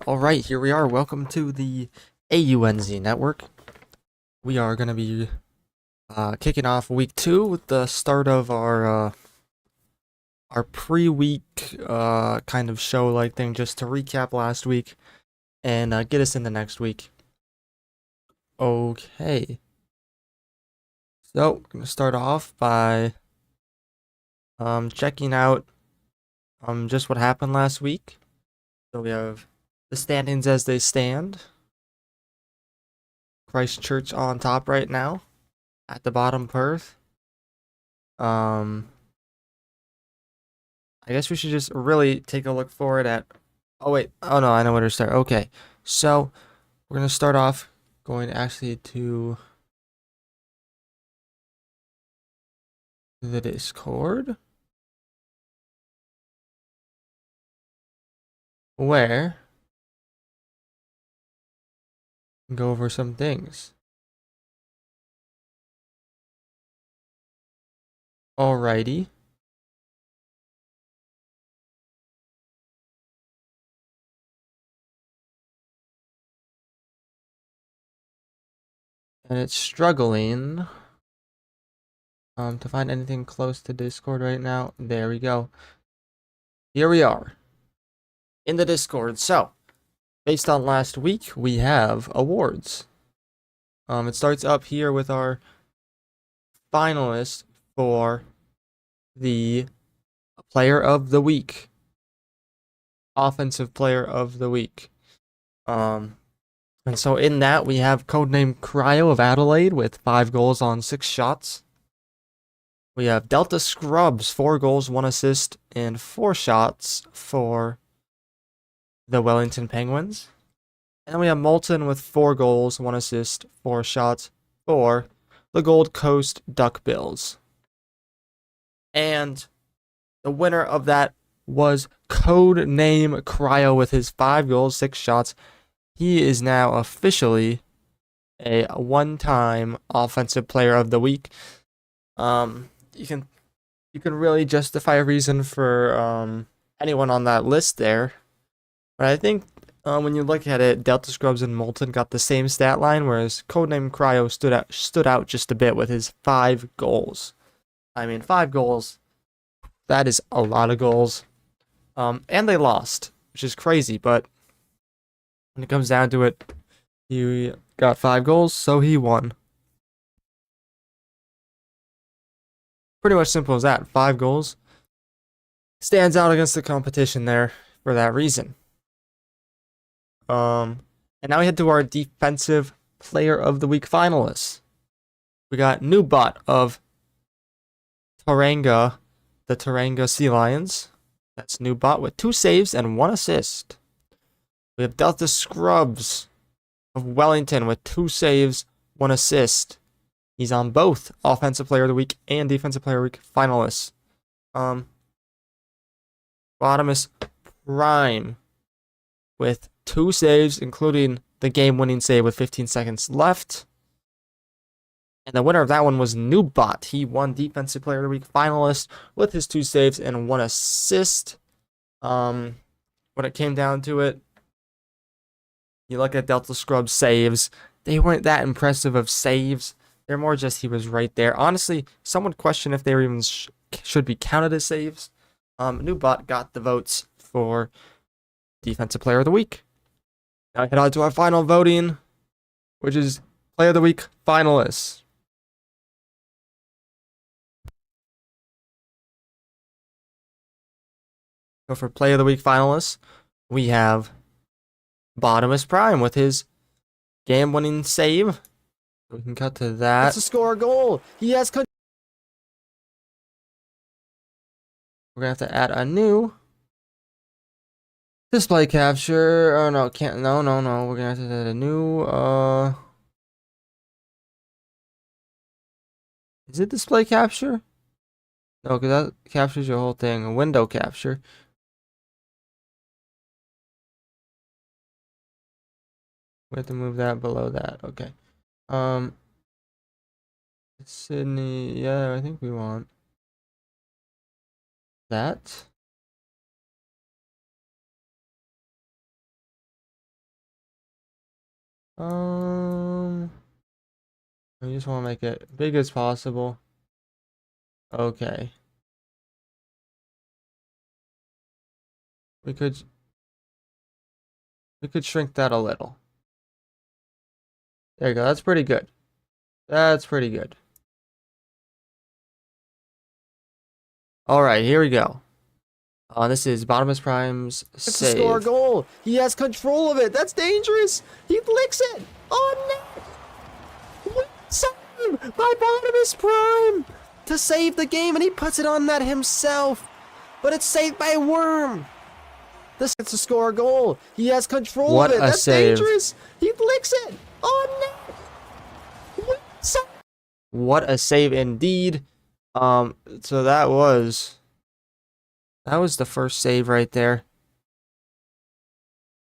Alright, here we are. Welcome to the Aunz network. We are going to be kicking off week 2 with the start of our pre-week kind of show-like thing, just to recap last week and get us into next week. Okay. So, we're going to start off by checking out just what happened last week. So we have the standings as they stand. Christchurch on top right now. At the bottom, Perth. I guess we should just really take a look forward at. Oh wait. Oh no, I know where to start. Okay, so we're gonna start off going actually to the Discord, where we go over some things. Alrighty. And it's struggling to find anything close to Discord right now. There we go. Here we are in the Discord. So, based on last week, we have awards. It starts up here with our finalists for the Player of the Week, Offensive Player of the Week. And so in that, we have codename Cryo of Adelaide with 5 goals on 6 shots. We have Delta Scrubs, 4 goals, 1 assist, and 4 shots for the Wellington Penguins. And then we have Molten with 4 goals, 1 assist, 4 shots for the Gold Coast Duckbills. And the winner of that was codename Cryo with his 5 goals, 6 shots. He is now officially a one-time Offensive Player of the Week. You can really justify a reason for anyone on that list there, but I think when you look at it, Delta Scrubs and Molten got the same stat line, whereas codename Cryo stood out just a bit with his 5 goals. I mean, 5 goals. That is a lot of goals. And they lost, which is crazy, but when it comes down to it, he got 5 goals, so he won. Pretty much simple as that. 5 goals. Stands out against the competition there for that reason. And now we head to our Defensive Player of the Week finalists. We got Newbot of Tauranga, the Tauranga Sea Lions. That's Newbot with 2 saves and 1 assist. We have Delta Scrubs of Wellington with 2 saves, 1 assist. He's on both Offensive Player of the Week and Defensive Player of the Week finalists. Bottomus Prime with 2 saves, including the game-winning save with 15 seconds left. And the winner of that one was Newbot. He won Defensive Player of the Week finalist with his 2 saves and 1 assist. When it came down to it, you look at Delta Scrub's saves. They weren't that impressive of saves. They're more just he was right there. Honestly, some would question if they were even should be counted as saves. Newbot got the votes for Defensive Player of the Week. Now head on to our final voting, which is Player of the Week finalists. So for Player of the Week finalists, we have Bottomus Prime with his game-winning save. We can cut to that. That's to score a goal. He has. We're gonna have to add a new display capture. Oh no, can't. No. We're gonna have to add a new. Is it display capture? No, because that captures your whole thing. A window capture. We have to move that below that. Okay. Sydney. Yeah, I think we want that. I just want to make it big as possible. Okay. We could shrink that a little. There you go. That's pretty good. That's pretty good. All right, here we go. This is Bottomless Prime's save. To score a goal. He has control of it. That's dangerous. He licks it. Oh no! What save by Bottomless Prime to save the game, and he puts it on net himself. But it's saved by a worm. This gets to score a goal. He has control What of it. a That's save. dangerous. He licks it. Oh no! What save? What a save indeed. So that was the first save right there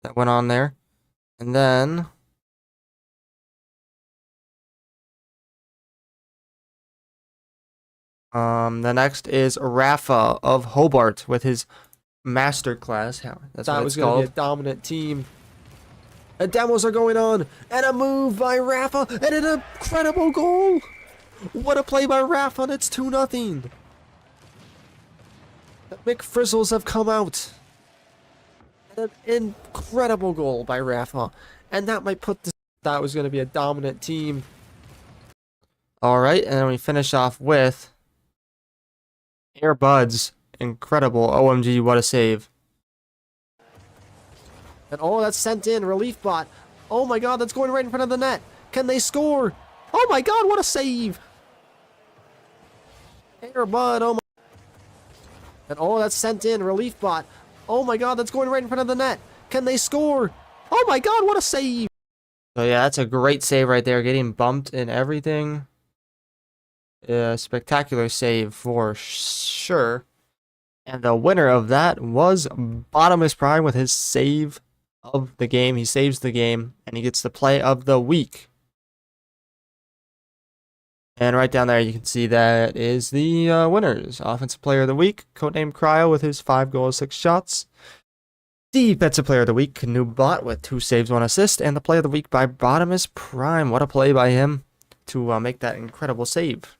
that went on there. And then the next is Rafa of Hobart with his masterclass. That's That what was it's going to be called. a dominant team. And demos are going on. And a move by Rafa. And an incredible goal. What a play by Rafa. And it's 2-0. The McFrizzles have come out. And an incredible goal by Rafa. And that might put this... That was going to be a dominant team. All right, and then we finish off with Airbuds. Incredible. OMG, what a save. And oh, that's sent in. Relief bot. Oh my god, that's going right in front of the net. Can they score? Oh my god, what a save. Airbud, oh my... And oh, that's sent in. Relief bot. Oh my god, that's going right in front of the net. Can they score? Oh my god, what a save. So yeah, that's a great save right there. Getting bumped and everything. Spectacular save for sure. And the winner of that was Bottomless Prime with his save of the game. He saves the game, and he gets the play of the week. And right down there, you can see that is the winners. Offensive Player of the Week, codename Cryo with his 5 goals, 6 shots. Defensive Player of the Week, Newbot with 2 saves, 1 assist. And the Play of the Week by Bottomless Prime. What a play by him to make that incredible save.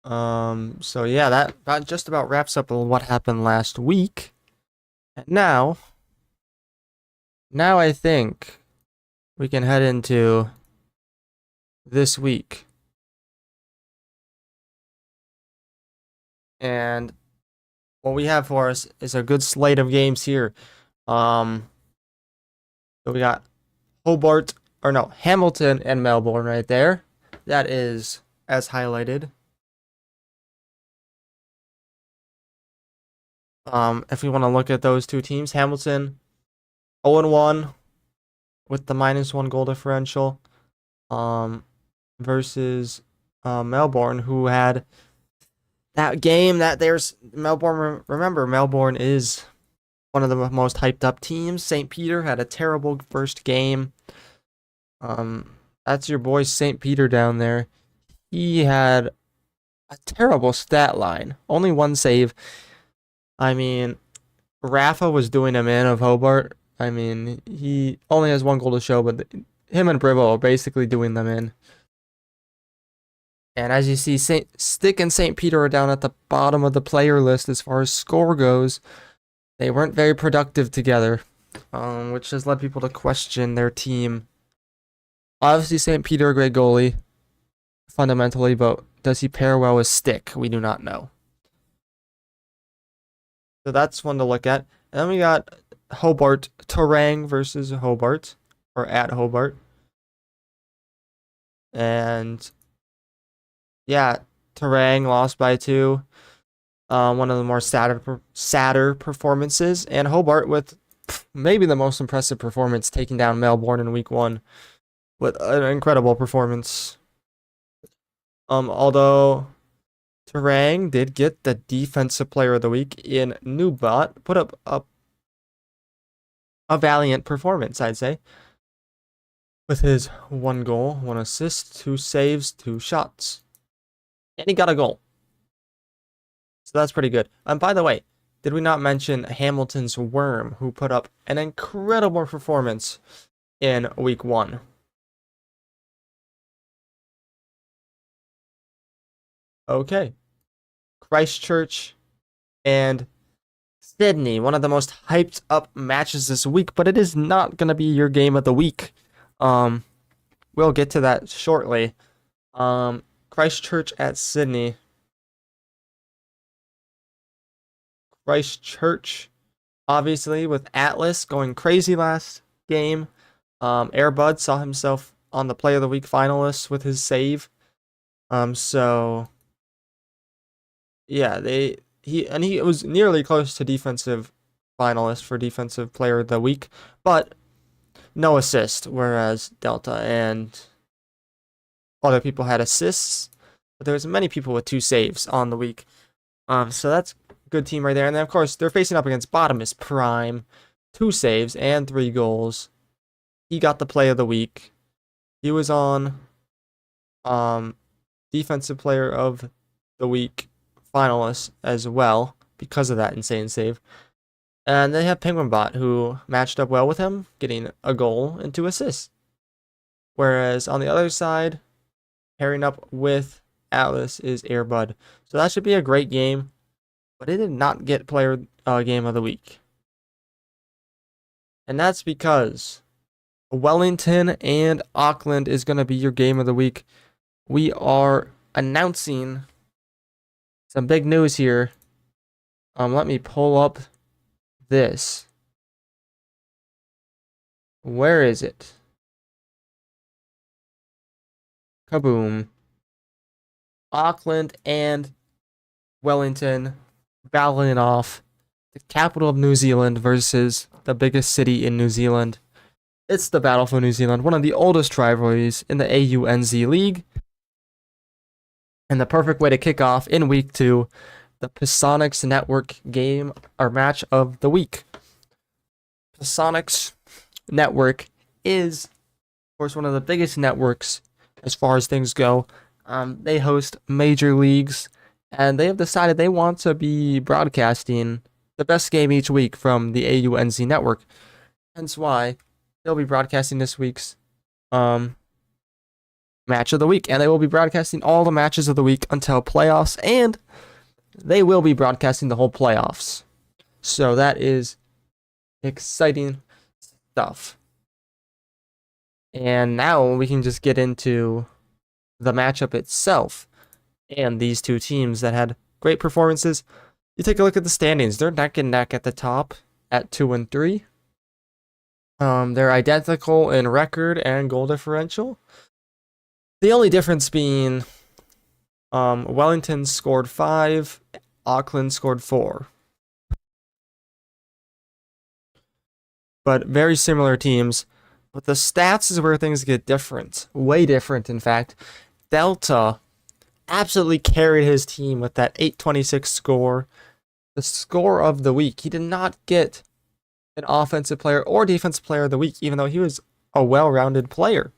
So yeah, that just about wraps up what happened last week. And now I think we can head into this week. And what we have for us is a good slate of games here. So we got Hamilton and Melbourne right there. That is as highlighted. If we want to look at those two teams, Hamilton 0-1 with the -1 goal differential, versus Melbourne, who had that game that there's Melbourne. Remember, Melbourne is one of the most hyped up teams. St. Peter had a terrible first game. That's your boy St. Peter down there. He had a terrible stat line. Only 1 save. I mean, Rafa was doing him in of Hobart. I mean, he only has 1 goal to show, but him and Brivo are basically doing them in. And as you see, Stick and St. Peter are down at the bottom of the player list as far as score goes. They weren't very productive together, which has led people to question their team. Obviously, St. Peter, a great goalie, fundamentally, but does he pair well with Stick? We do not know. So that's one to look at. And then we got Hobart, Terang versus Hobart, or at Hobart. And yeah, Terang lost by 2. One of the more sadder performances. And Hobart with maybe the most impressive performance, taking down Melbourne in week 1 with an incredible performance. Although Terang did get the Defensive Player of the Week in Newbot, put up a valiant performance, I'd say, with his 1 goal, 1 assist, 2 saves, 2 shots. And he got a goal. So that's pretty good. By the way, did we not mention Hamilton's Worm, who put up an incredible performance in week 1? Okay. Christchurch and Sydney, one of the most hyped up matches this week, but it is not going to be your game of the week. We'll get to that shortly. Christchurch at Sydney. Christchurch, obviously, with Atlas going crazy last game. Airbud saw himself on the Play of the Week finalists with his save. So yeah, he was nearly close to defensive finalist for Defensive Player of the Week, but no assist. Whereas Delta and other people had assists, but there was many people with 2 saves on the week. So that's good team right there. And then, of course, they're facing up against Bottomus Prime, 2 saves and 3 goals. He got the Play of the Week. He was on Defensive Player of the Week finalists as well because of that insane save. And they have Penguin Bot, who matched up well with him, getting a goal and 2 assists. Whereas on the other side, pairing up with Atlas is Airbud. So that should be a great game. But it did not get Player Game of the Week. And that's because Wellington and Auckland is going to be your Game of the Week. We are announcing some big news here. Let me pull up this. Where is it? Kaboom. Auckland and Wellington battling off the capital of New Zealand versus the biggest city in New Zealand. It's the battle for New Zealand, one of the oldest rivalries in the AUNZ League. And the perfect way to kick off in week 2, the Pasonics Network game or match of the week. Pasonics Network is, of course, one of the biggest networks as far as things go. They host major leagues, and they have decided they want to be broadcasting the best game each week from the AUNZ network. Hence why they'll be broadcasting this week's match of the week, and they will be broadcasting all the matches of the week until playoffs, and they will be broadcasting the whole playoffs. So that is exciting stuff. And now we can just get into the matchup itself and these 2 teams that had great performances. You take a look at the standings. They're neck and neck at the top at 2 and 3. They're identical in record and goal differential. The only difference being Wellington scored 5, Auckland scored 4. But very similar teams. But the stats is where things get different. Way different, in fact. Delta absolutely carried his team with that 826 score. The score of the week. He did not get an offensive player or defensive player of the week, even though he was a well-rounded player.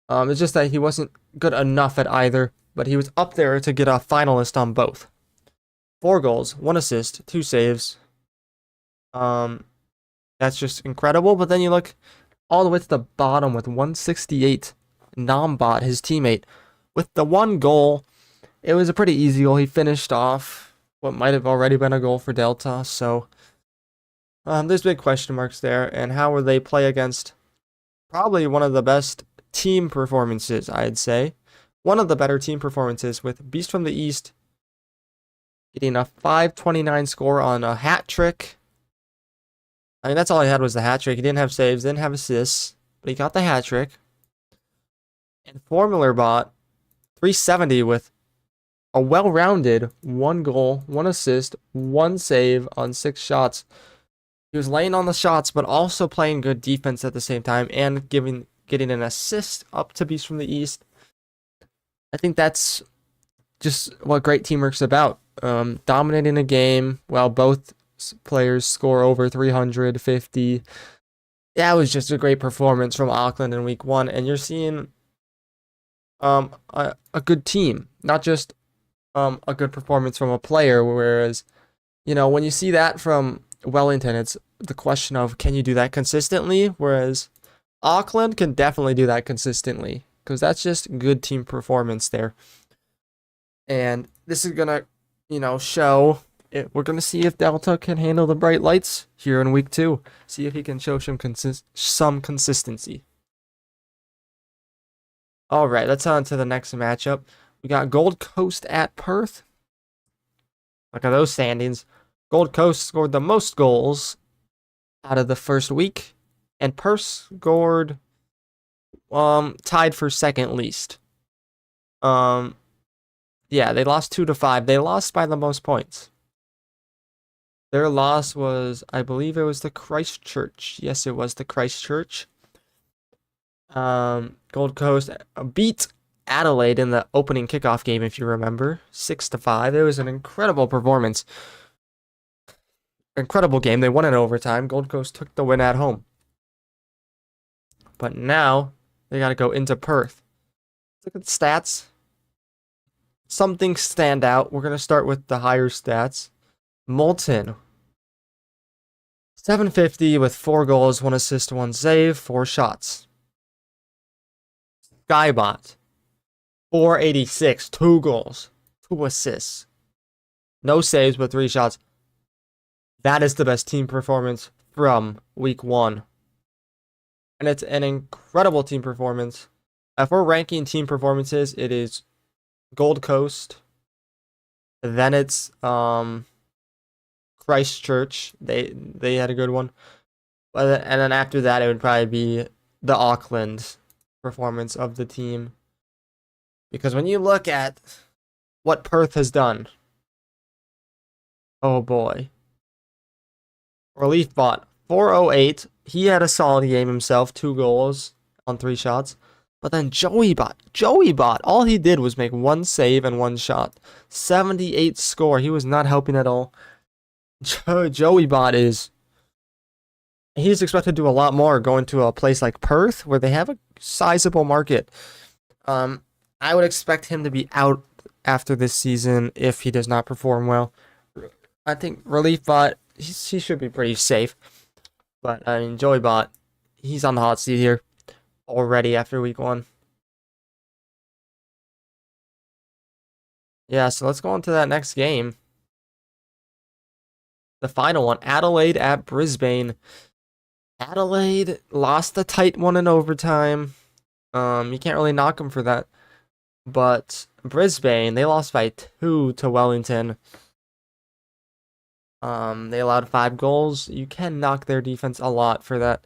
It's just that he wasn't good enough at either, but he was up there to get a finalist on both. 4 goals, 1 assist, 2 saves. That's just incredible. But then you look all the way to the bottom with 168. Nombot, his teammate, with the 1 goal. It was a pretty easy goal. He finished off what might have already been a goal for Delta. So there's big question marks there. And how will they play against probably one of the best team performances, I'd say. One of the better team performances, with Beast from the East getting a 529 score on a hat trick. I mean, that's all he had was the hat trick. He didn't have saves, didn't have assists, but he got the hat trick. And Formula Bot, 370 with a well-rounded 1 goal, 1 assist, 1 save on 6 shots. He was laying on the shots, but also playing good defense at the same time and getting an assist up to Beast from the East. I think that's just what great teamwork's about. Dominating a game while both players score over 350. That was just a great performance from Auckland in week 1, and you're seeing a good team, not just a good performance from a player, whereas when you see that from Wellington, it's the question of can you do that consistently? Whereas Auckland can definitely do that consistently because that's just good team performance there. And this is gonna, show it. We're gonna see if Delta can handle the bright lights here in week 2. See if he can show some consistency. All right, let's on to the next matchup. We got Gold Coast at Perth. Look at those standings. Gold Coast scored the most goals out of the first week, and Perth scored tied for second least. Yeah, they lost 2-5. They lost by the most points. Their loss was, I believe it was the Christchurch. Yes, it was the Christchurch. Gold Coast beat Adelaide in the opening kickoff game, if you remember, 6-5. It was an incredible performance. Incredible game. They won in overtime. Gold Coast took the win at home. But now they got to go into Perth. Look at the stats. Some things stand out. We're going to start with the higher stats. Moulton, 750 with 4 goals, 1 assist, 1 save, 4 shots. Skybot, 486, 2 goals, 2 assists. No saves, but 3 shots. That is the best team performance from week 1. And it's an incredible team performance. If we're ranking team performances, it is Gold Coast. Then it's Christchurch. They had a good one. And then after that, it would probably be the Auckland performance of the team. Because when you look at what Perth has done, oh boy. Relief bot, 408. He had a solid game himself, 2 goals on 3 shots. But then Joey Bot, all he did was make 1 save and 1 shot. 78 score. He was not helping at all. Joey Bot he's expected to do a lot more going to a place like Perth where they have a sizable market. I would expect him to be out after this season if he does not perform well. I think Relief Bot, he should be pretty safe. But, I mean, Joey Bot, he's on the hot seat here already after week 1. Yeah, so let's go on to that next game. The final one, Adelaide at Brisbane. Adelaide lost a tight one in overtime. You can't really knock them for that. But Brisbane, they lost by 2 to Wellington. They allowed 5 goals. You can knock their defense a lot for that.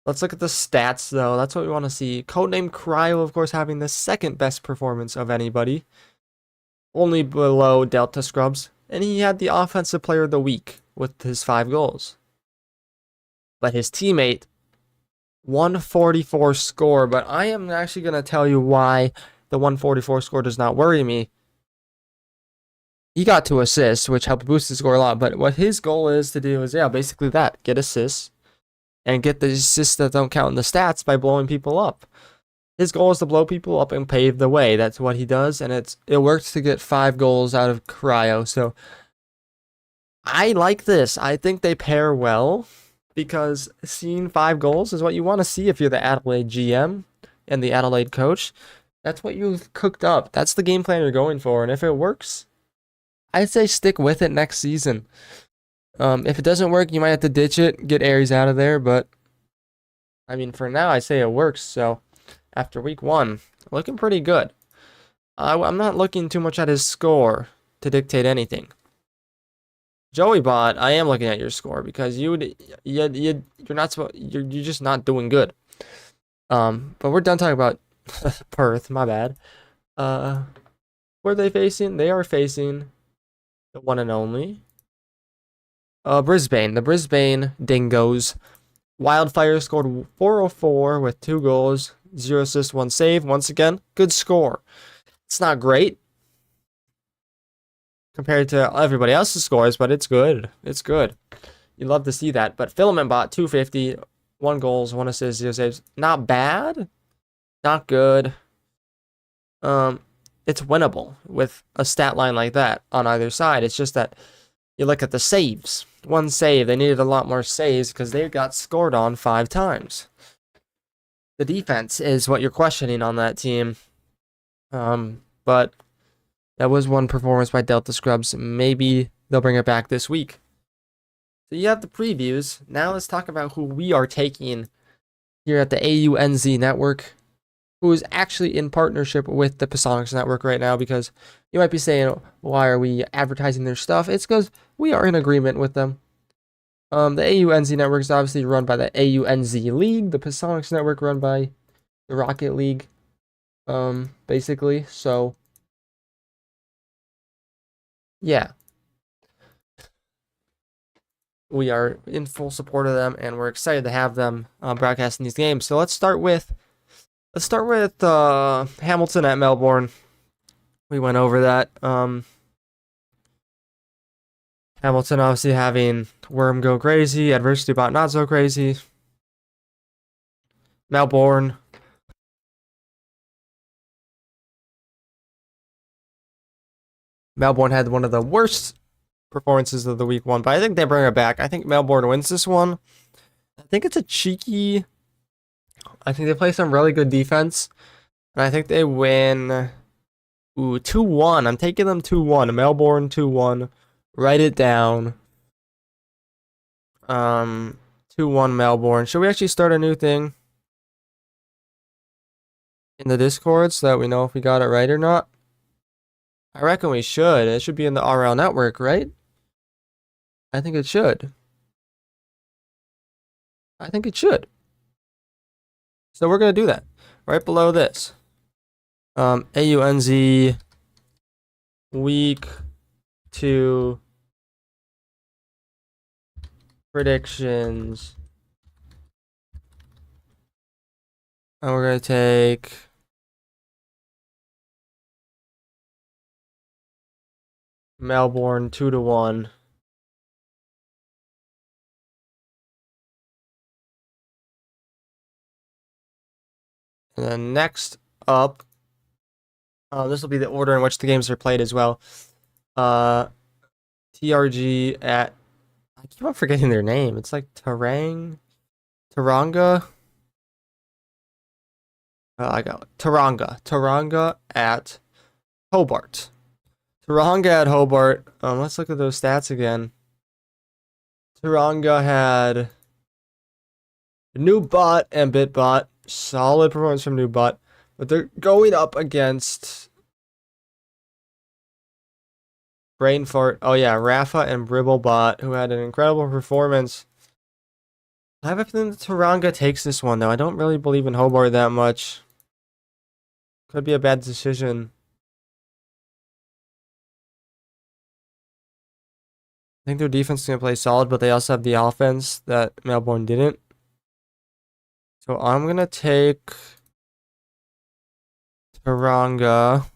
Let's look at the stats, though. That's what we want to see. Codename Cryo, of course, having the second best performance of anybody. Only below Delta Scrubs. And he had the Offensive Player of the Week with his 5 goals. But his teammate, 144 score. But I am actually going to tell you why the 144 score does not worry me. He got 2 assists, which helped boost his score a lot. But what his goal is to do is, basically that. Get assists. And get the assists that don't count in the stats by blowing people up. His goal is to blow people up and pave the way. That's what he does. And it works to get 5 goals out of Cryo. So I like this. I think they pair well. Because seeing 5 goals is what you want to see if you're the Adelaide GM and the Adelaide coach. That's what you've cooked up. That's the game plan you're going for. And if it works, I'd say stick with it next season. If it doesn't work, you might have to ditch it, get Aries out of there. But, I mean, for now, I say it works. So, after week 1, looking pretty good. I'm not looking too much at his score to dictate anything. Joey Bot, I am looking at your score because you're just not doing good. But we're done talking about Perth. My bad. Where are they facing? They are facing the one and only Brisbane. The Brisbane Dingoes. Wildfire scored 404 with 2 goals, 0 assists, 1 save. Once again, good score. It's not great compared to everybody else's scores, but it's good. It's good. You love to see that. But Filament Bot, 250, 1 goals, 1 assist, 0 saves. Not bad. Not good. It's winnable with a stat line like that on either side. It's just that You look at the saves. One save. They needed a lot more saves because they got scored on 5 times. The defense is what you're questioning on that team. But that was one performance by Delta Scrubs. Maybe they'll bring it back this week. So you have the previews. Now let's talk about who we are taking here at the AUNZ network, who is actually in partnership with the Pasonics network right now, because you might be saying, why are we advertising their stuff? It's because we are in agreement with them. The AUNZ network is obviously run by the AUNZ League, the Pasonics network run by the Rocket League, basically. So, yeah. We are in full support of them, and we're excited to have them broadcasting these games. So let's start with Hamilton at Melbourne. We went over that. Hamilton obviously having Worm go crazy, Adversity Bot not so crazy. Melbourne. Melbourne had one of the worst performances of the week 1, but I think they bring it back. I think Melbourne wins this one. I think it's a cheeky. I think they play some really good defense, and I think they win. 2-1. I'm taking them 2-1. Melbourne 2-1. Write it down. 2-1 Melbourne. Should we actually start a new thing in the Discord so that we know if we got it right or not? I reckon we should. It should be in the RL network, right? I think it should. I think it should. So we're going to do that. Right below this. AUNZ week 2 predictions. And we're going to take Melbourne 2-1. And then next up, this will be the order in which the games are played as well. TRG at, I keep on forgetting their name. It's like Taranga. I got it. Taranga at Hobart. Taranga at Hobart. Let's look at those stats again. Taranga had Noobot and Bitbot. Solid performance from Noobot. But they're going up against Brain Fart. Oh yeah, Rafa and Bribblebot, who had an incredible performance. I have a feeling that Taranga takes this one, though. I don't really believe in Hobart that much. Could be a bad decision. I think their defense is going to play solid, but they also have the offense that Melbourne didn't. So I'm going to take Taranga.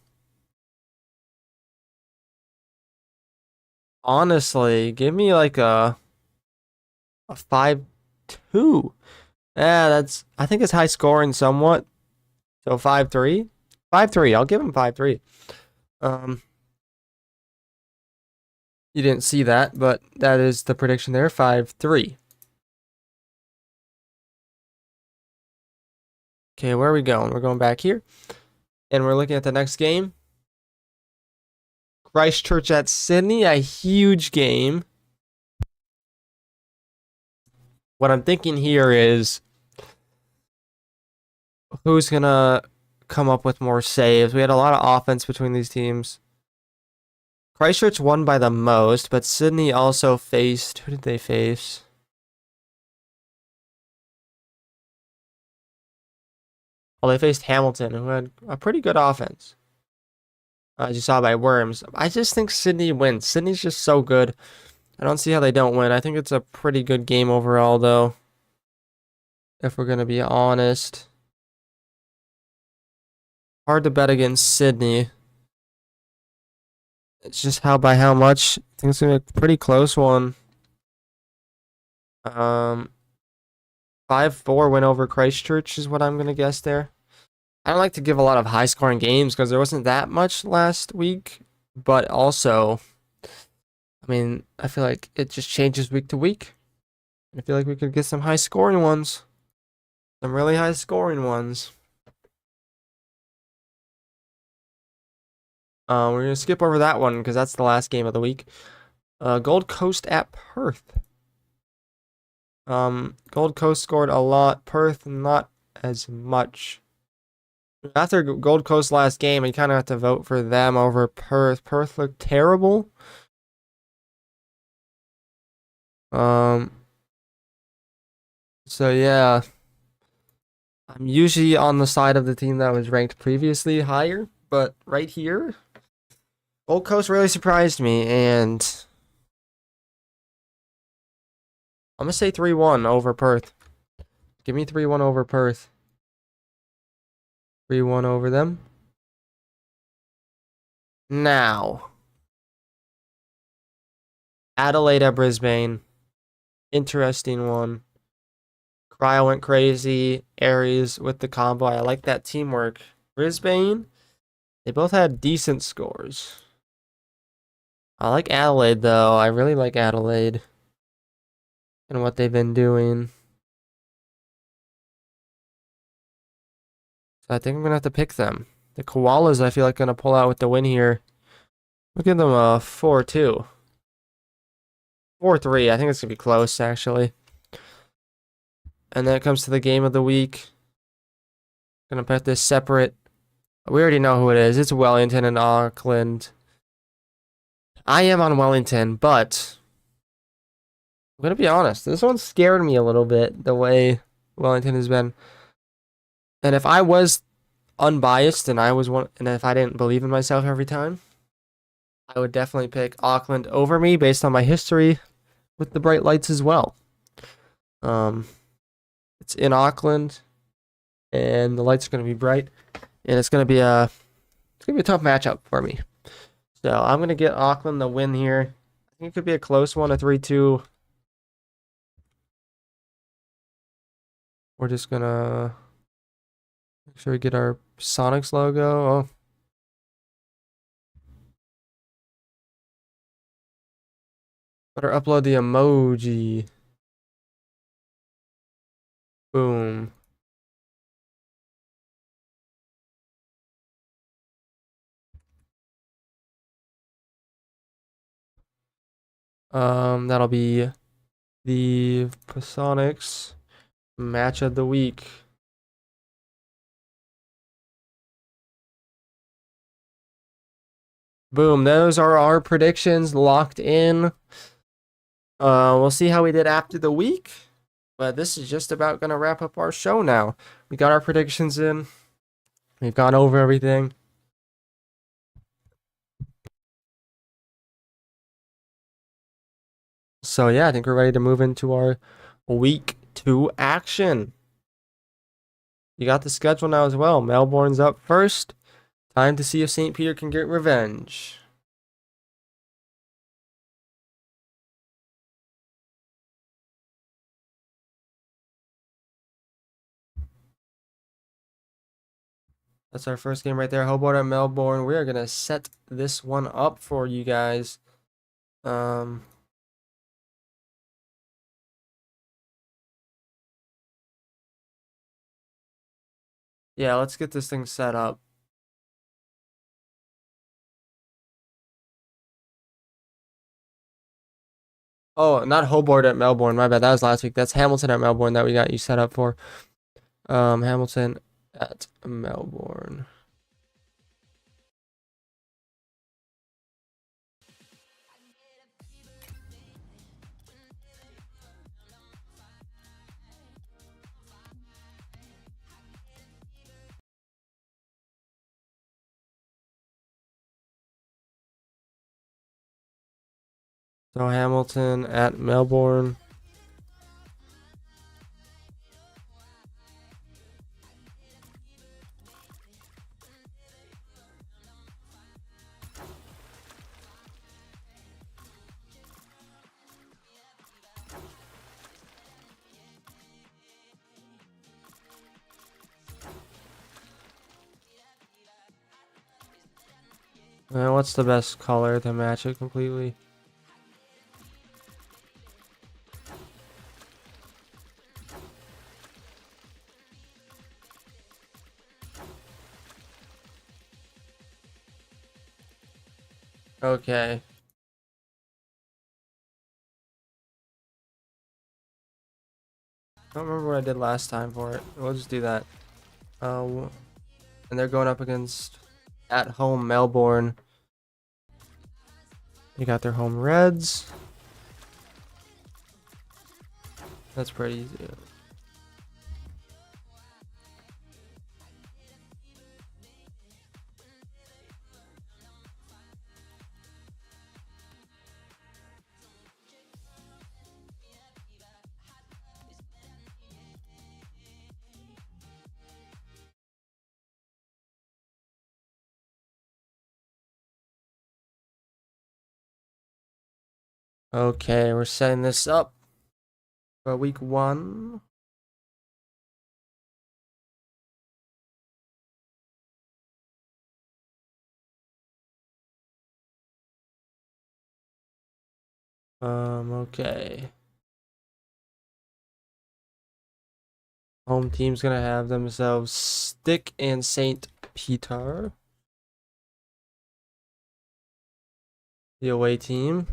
Honestly, give me like a 5-2. Yeah, I think it's high scoring somewhat. So 5-3. 5-3. I'll give him 5-3. You didn't see that, but that is the prediction there, 5-3. Okay, where are we going? We're going back here. And we're looking at the next game. Christchurch at Sydney, a huge game. What I'm thinking here is, who's going to come up with more saves? We had a lot of offense between these teams. Christchurch won by the most, but Sydney also faced... Who did they face? Well, they faced Hamilton, who had a pretty good offense. As you saw by Worms. I just think Sydney wins. Sydney's just so good. I don't see how they don't win. I think it's a pretty good game overall, though. If we're going to be honest. Hard to bet against Sydney. It's just by how much. I think it's going to be a pretty close one. 5-4 win over Christchurch is what I'm going to guess there. I don't like to give a lot of high-scoring games because there wasn't that much last week. But also, I mean, I feel like it just changes week to week. I feel like we could get some high scoring ones. Some really high scoring ones. We're gonna skip over that one because that's the last game of the week. Gold Coast at Perth. Gold Coast scored a lot. Perth not as much. After Gold Coast last game, you kind of have to vote for them over Perth. Perth looked terrible. Um. So yeah, I'm usually on the side of the team that was ranked previously higher, but right here, Gold Coast really surprised me, and I'm gonna say 3-1 over Perth. Give me 3-1 over Perth. 3-1 over them. Now, Adelaide at Brisbane. Interesting one. Cryo went crazy. Aries with the combo. I like that teamwork. Brisbane, they both had decent scores. I like Adelaide, though. I really like Adelaide and what they've been doing. So I think I'm going to have to pick them. The Koalas, I feel like, going to pull out with the win here. We'll give them a 4-2. 4-3. I think it's going to be close, actually. And then it comes to the game of the week. Gonna put this separate. We already know who it is. It's Wellington and Auckland. I am on Wellington, but I'm gonna be honest. This one scared me a little bit, the way Wellington has been. And if I was unbiased and I was one, and if I didn't believe in myself every time, I would definitely pick Auckland over me based on my history with the bright lights as well. It's in Auckland, and the lights are gonna be bright, and it's gonna be a tough matchup for me. So I'm gonna get Auckland the win here. I think it could be a close one, a 3-2. We're just gonna make sure we get our Sonics logo. Oh. Better upload the emoji. Boom. That'll be the Sonics match of the week. Boom, those are our predictions locked in. We'll see how we did after the week, but this is just about gonna wrap up our show now. We got our predictions in. We've gone over everything. So yeah, I think we're ready to move into our week 2 action. You got the schedule now as well. Melbourne's up first. Time to see if St. Peter can get revenge. That's our first game right there. Hobart at Melbourne. We are going to set this one up for you guys. Yeah, let's get this thing set up. Oh, not Hobart at Melbourne. My bad. That was last week. That's Hamilton at Melbourne that we got you set up for. Hamilton at Melbourne. So Hamilton at Melbourne. What's the best color to match it completely? Okay. I don't remember what I did last time for it. We'll just do that. And they're going up against at home Melbourne. They got their home Reds. That's pretty easy. Okay, we're setting this up for week 1. Okay. Home team's gonna have themselves Stick and St. Peter. The away team.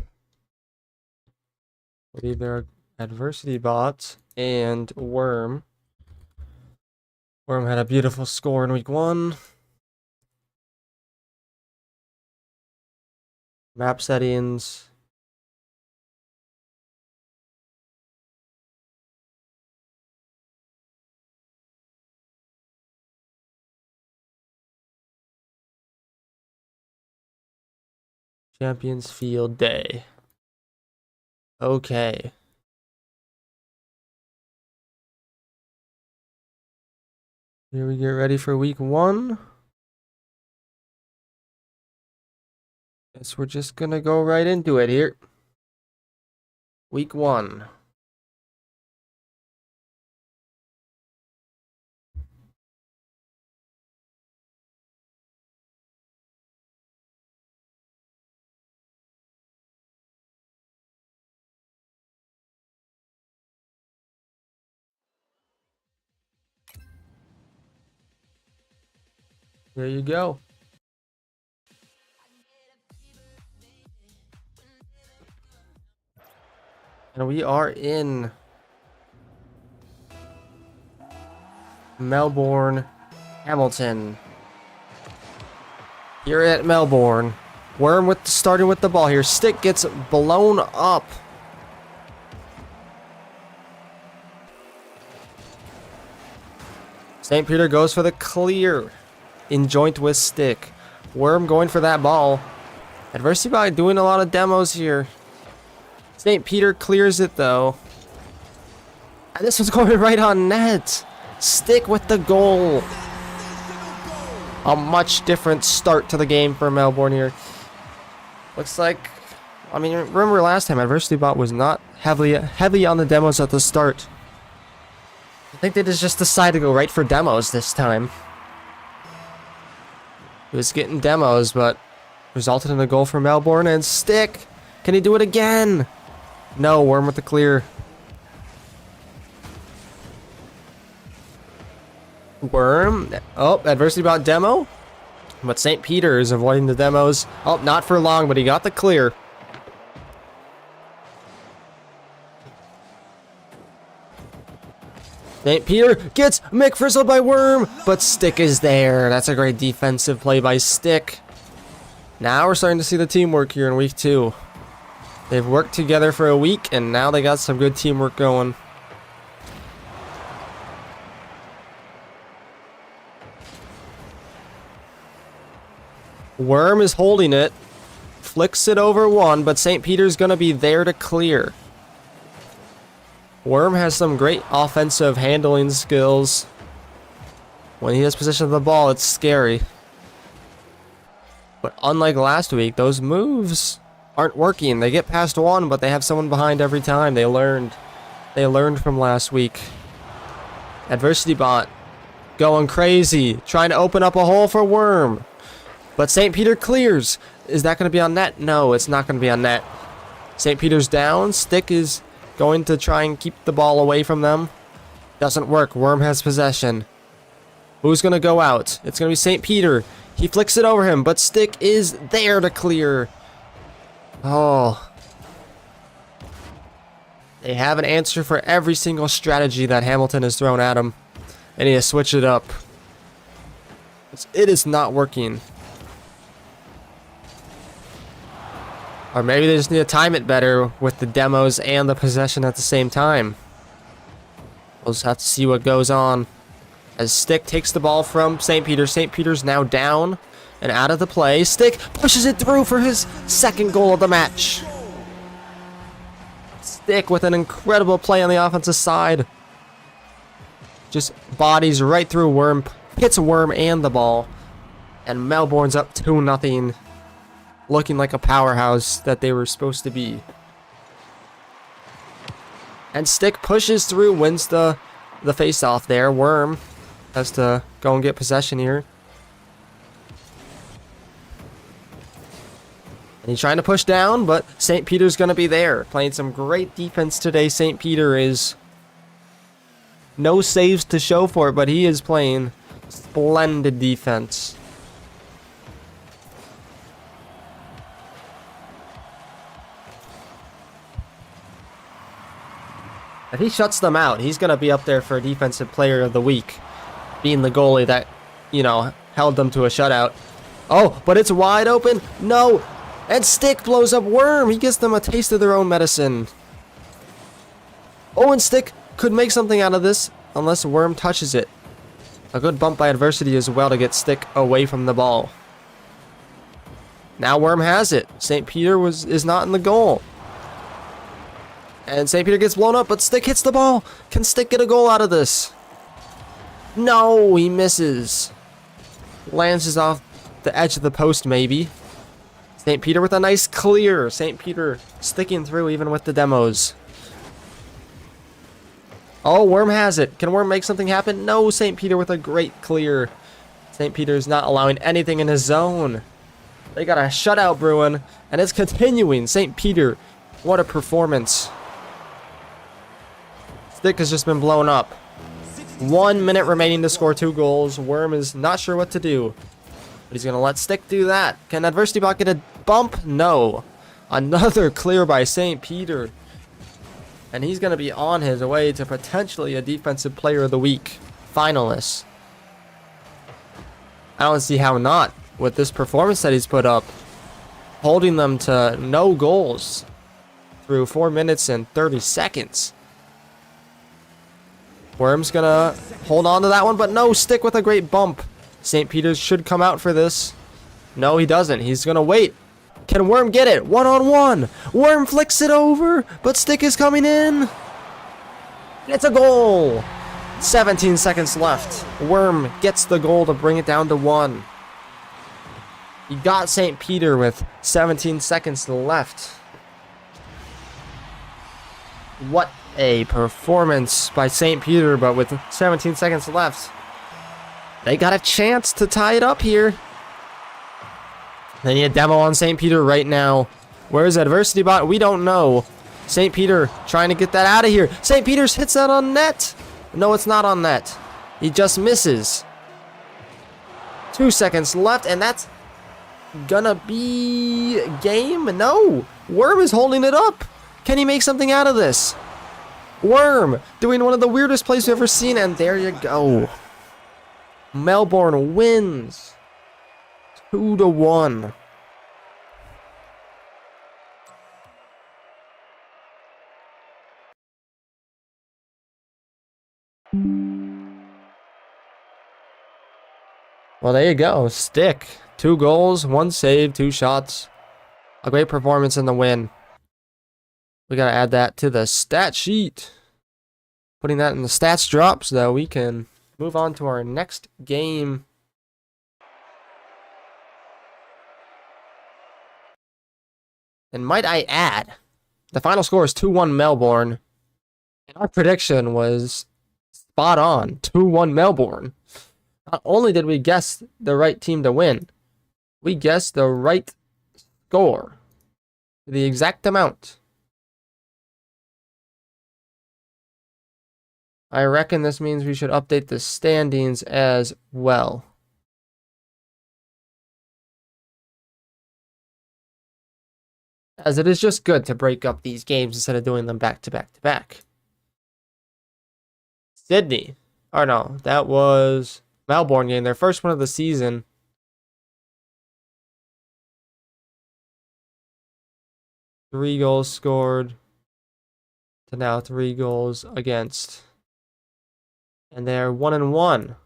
I believe they're Adversity Bot and Worm. Worm had a beautiful score in week 1. Map settings. Champions Field Day. Okay. Here we get ready for week 1. Guess we're just gonna go right into it here. Week 1. There you go. And we are in Melbourne, Hamilton. Here at Melbourne. Worm starting with the ball here. Stick gets blown up. St. Peter goes for the clear. In joint with Stick. Worm going for that ball. Adversity Bot doing a lot of demos here. St. Peter clears it though. And this one's going right on net. Stick with the goal. A much different start to the game for Melbourne here. Looks like, I mean, remember last time Adversity Bot was not heavy on the demos at the start. I think they just decided to go right for demos this time. He was getting demos, but resulted in a goal for Melbourne. And Stick, can he do it again? No, Worm with the clear. Worm, oh, Adversity Bot demo. But St. Peter is avoiding the demos. Oh, not for long, but he got the clear. St. Peter gets McFrizzled by Worm, but Stick is there. That's a great defensive play by Stick. Now we're starting to see the teamwork here in week 2. They've worked together for a week, and now they got some good teamwork going. Worm is holding it. Flicks it over one, but St. Peter's going to be there to clear. Worm has some great offensive handling skills. When he has possession of the ball, it's scary. But unlike last week, those moves aren't working. They get past one, but they have someone behind every time. They learned from last week. Adversity Bot going crazy, trying to open up a hole for Worm. But St. Peter clears. Is that going to be on net? No, it's not going to be on net. St. Peter's down. Stick is going to try and keep the ball away from them. Doesn't work. Worm has possession. Who's going to go out? It's going to be St. Peter. He flicks it over him, but Stick is there to clear. Oh. They have an answer for every single strategy that Hamilton has thrown at him. They need to switch it up. It is not working. Or maybe they just need to time it better with the demos and the possession at the same time. We'll just have to see what goes on. As Stick takes the ball from St. Peter. St. Peter's now down and out of the play. Stick pushes it through for his second goal of the match. Stick with an incredible play on the offensive side. Just bodies right through Worm. Hits Worm and the ball. And Melbourne's up 2-0. Looking like a powerhouse that they were supposed to be. And Stick pushes through, wins the face-off there. Worm has to go and get possession here. And he's trying to push down, but St. Peter's going to be there. Playing some great defense today. St. Peter is no saves to show for it, but he is playing splendid defense. If he shuts them out, he's going to be up there for Defensive Player of the Week. Being the goalie that, you know, held them to a shutout. Oh, but it's wide open. No. And Stick blows up Worm. He gives them a taste of their own medicine. Oh, and Stick could make something out of this unless Worm touches it. A good bump by adversity as well to get Stick away from the ball. Now Worm has it. St. Peter is not in the goal. And St. Peter gets blown up, but Stick hits the ball. Can Stick get a goal out of this? No, he misses. Lances off the edge of the post, maybe. St. Peter with a nice clear. St. Peter sticking through even with the demos. Oh, Worm has it. Can Worm make something happen? No, St. Peter with a great clear. St. Peter's not allowing anything in his zone. They got a shutout brewing, and it's continuing. St. Peter, what a performance. Stick has just been blown up. 1 minute remaining to score 2 goals. Worm is not sure what to do. But he's going to let Stick do that. Can Adversity Bot get a bump? No. Another clear by St. Peter. And he's going to be on his way to potentially a Defensive Player of the Week finalist. I don't see how not with this performance that he's put up. Holding them to no goals through 4 minutes and 30 seconds. Worm's gonna hold on to that one, but no, Stick with a great bump. St. Peter's should come out for this. No, he doesn't. He's gonna wait. Can Worm get it? 1-on-1. Worm flicks it over, but Stick is coming in. It's a goal. 17 seconds left. Worm gets the goal to bring it down to 1. He got St. Peter with 17 seconds left. What a performance by St. Peter, but with 17 seconds left, they got a chance to tie it up here. They need a demo on St. Peter right now. Where's Adversity Bot? We don't know. St. Peter trying to get that out of here. St. Peter's hits that on net. No, it's not on net. He just misses. 2 seconds left, and that's gonna be game. No, Worm is holding it up. Can he make something out of this? Worm doing one of the weirdest plays we've ever seen, and there you go. Melbourne wins 2-1. Well, there you go. Stick. 2 goals, 1 save, 2 shots. A great performance in the win. We gotta add that to the stat sheet. Putting that in the stats drop so that we can move on to our next game. And might I add, the final score is 2-1 Melbourne. And our prediction was spot on, 2-1 Melbourne. Not only did we guess the right team to win, we guessed the right score. The exact amount. I reckon this means we should update the standings as well. as it is just good to break up these games instead of doing them back to back to back. Sydney. Oh no, that was Melbourne game, their first one of the season. Three goals scored to now 3 goals against. And they're 1-1.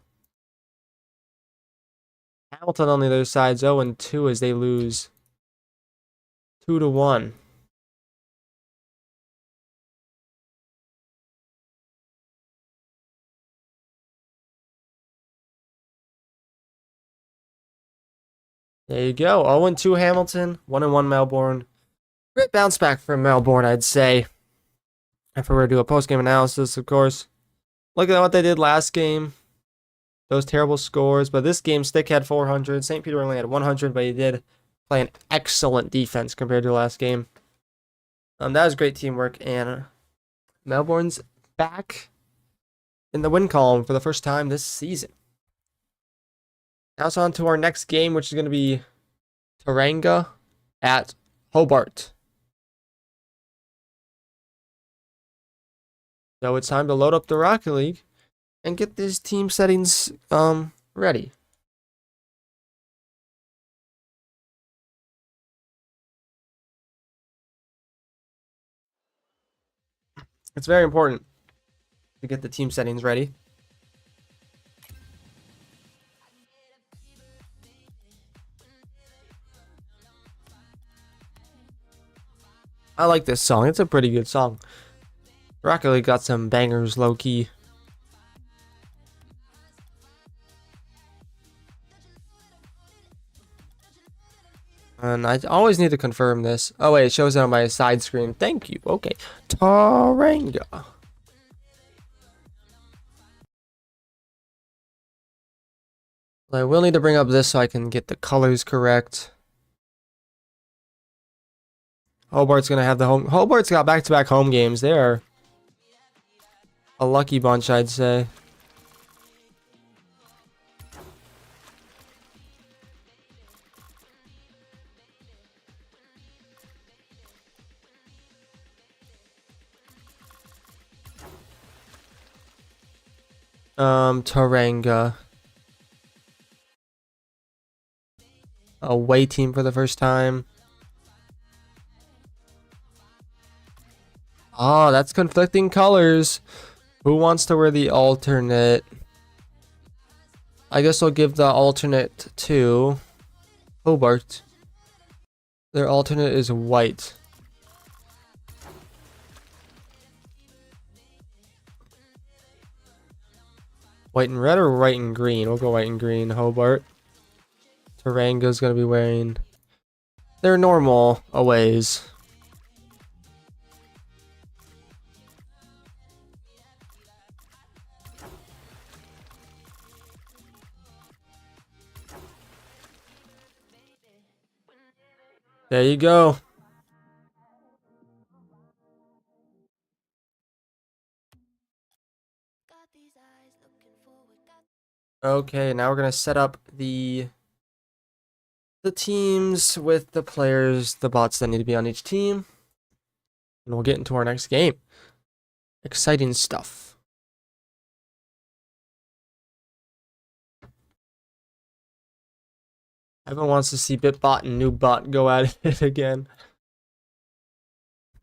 Hamilton on the other side's 0-2 as they lose 2-1. There you go. 0-2 Hamilton, 1-1 Melbourne. Great bounce back from Melbourne, I'd say. If we were to do a post-game analysis, of course. Look at what they did last game. Those terrible scores. But this game, Stick had 400. St. Peter only had 100, but he did play an excellent defense compared to the last game. That was great teamwork. And Melbourne's back in the win column for the first time this season. Now it's on to our next game, which is going to be Tauranga at Hobart. So it's time to load up the Rocket League and get these team settings ready. It's very important to get the team settings ready. I like this song. It's a pretty good song. Rocket League got some bangers low key. And I always need to confirm this. Oh wait, it shows it on my side screen. Thank you. Okay. Tauranga. I will need to bring up this so I can get the colors correct. Hobart's gonna have the home. Hobart's got back-to-back home games. They are a lucky bunch, I'd say. Tauranga. Away team for the first time. Oh, that's conflicting colors. Who wants to wear the alternate? I guess I'll give the alternate to Hobart. Their alternate is white. White and red or white and green? We'll go white and green. Hobart. Tauranga's gonna be wearing their normal aways. There you go. Okay, now we're gonna set up the teams with the players, the bots that need to be on each team. And we'll get into our next game. Exciting stuff. Everyone wants to see BitBot and NewBot go at it again.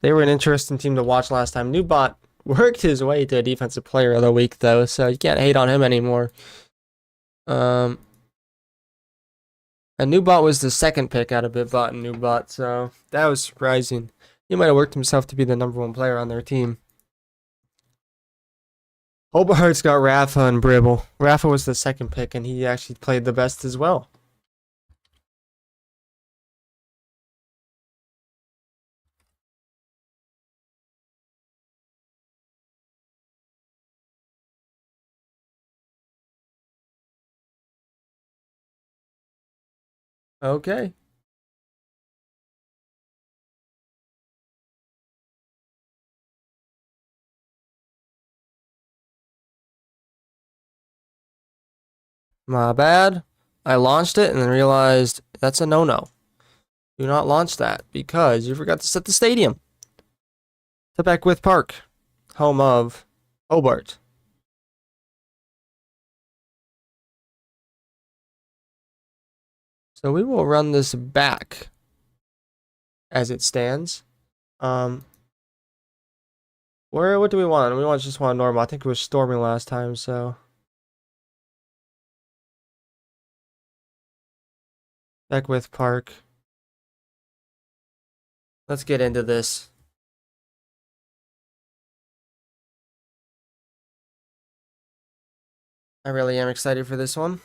They were an interesting team to watch last time. NewBot worked his way to a defensive player of the week, though, so you can't hate on him anymore. And NewBot was the second pick out of BitBot and NewBot, so that was surprising. He might have worked himself to be the #1 player on their team. Hobart's got Rafa and Bribble. Rafa was the second pick, and he actually played the best as well. Okay. My bad. I launched it and then realized that's a no-no. Do not launch that because you forgot to set the stadium. To Beckwith Park, home of Hobart. So we will run this back as it stands. What do we want? We just want normal. I think it was stormy last time, so Beckwith Park. Let's get into this. I really am excited for this one.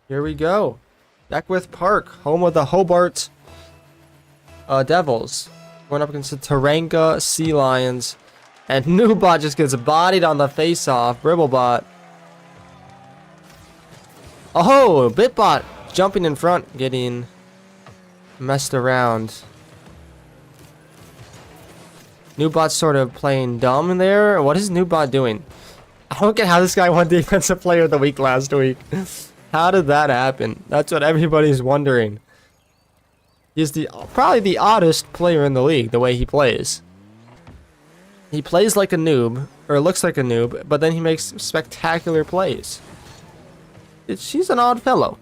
Here we go. Beckwith Park, home of the Hobart Devils. Going up against the Taranka Sea Lions. And Noobot just gets bodied on the face-off. Bribblebot. Oh, Bitbot jumping in front, getting messed around. Noobot's sort of playing dumb there. What is Noobot doing? I don't get how this guy won Defensive Player of the Week last week. How did that happen? That's what everybody's wondering. He's probably the oddest player in the league, the way he plays. He plays like a noob, or looks like a noob, but then he makes spectacular plays. She's an odd fellow.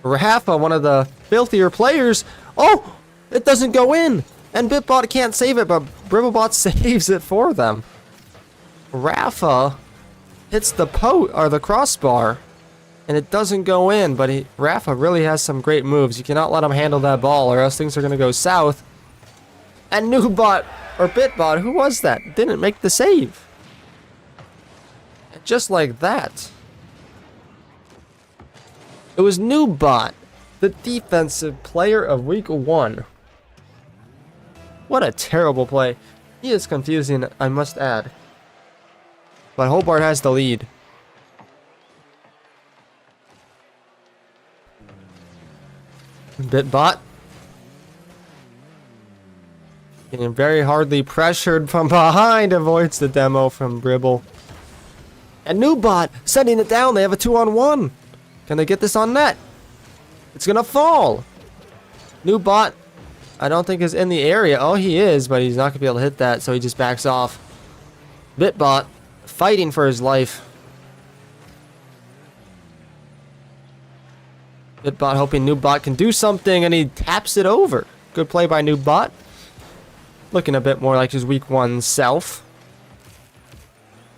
Rafa, one of the filthier players. Oh! It doesn't go in! And Bitbot can't save it, but Bribblebot saves it for them. Rafa hits the the crossbar, and it doesn't go in, but Rafa really has some great moves. You cannot let him handle that ball, or else things are going to go south. And Noobot, or Bitbot, who was that? Didn't make the save. And just like that. It was Noobot, the Defensive Player of Week 1. What a terrible play. He is confusing, I must add. But Hobart has the lead. Bitbot. Getting very hardly pressured from behind. Avoids the demo from Bribble. And Noobot sending it down. They have a 2-on-1. Can they get this on net? It's gonna fall. Noobot, I don't think is in the area. Oh, he is, but he's not gonna be able to hit that, so he just backs off. Bitbot fighting for his life. Bitbot hoping Noobot can do something, and he taps it over. Good play by Noobot. Looking a bit more like his Week 1 self.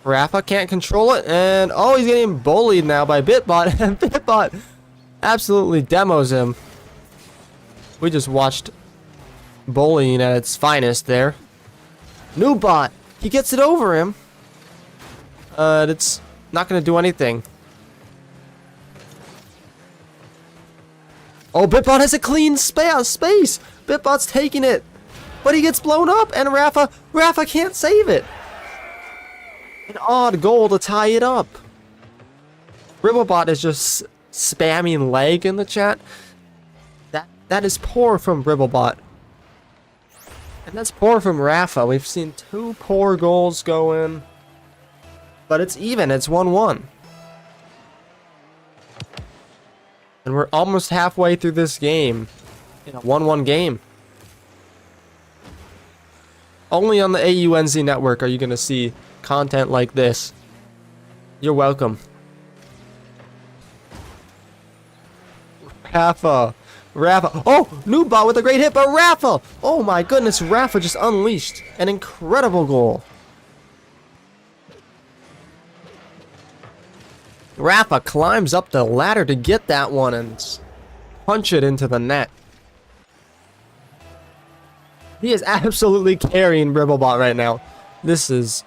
Rafa can't control it, and oh, he's getting bullied now by Bitbot, and Bitbot absolutely demos him. We just watched bullying at its finest there. Noobot, he gets it over him. It's not going to do anything. Oh, Bitbot has a clean space. Bitbot's taking it. But he gets blown up, and Rafa can't save it. An odd goal to tie it up. Bribblebot is just spamming leg in the chat. That is poor from Bribblebot. And that's poor from Rafa. We've seen 2 poor goals go in. But it's even. It's 1-1. And we're almost halfway through this game. In a 1-1 game. Only on the AUNZ network are you going to see content like this. You're welcome. Rafa. Oh, Noobot with a great hit, but Rafa! Oh my goodness, Rafa just unleashed an incredible goal. Rafa climbs up the ladder to get that one and punch it into the net. He is absolutely carrying Bribblebot right now. This is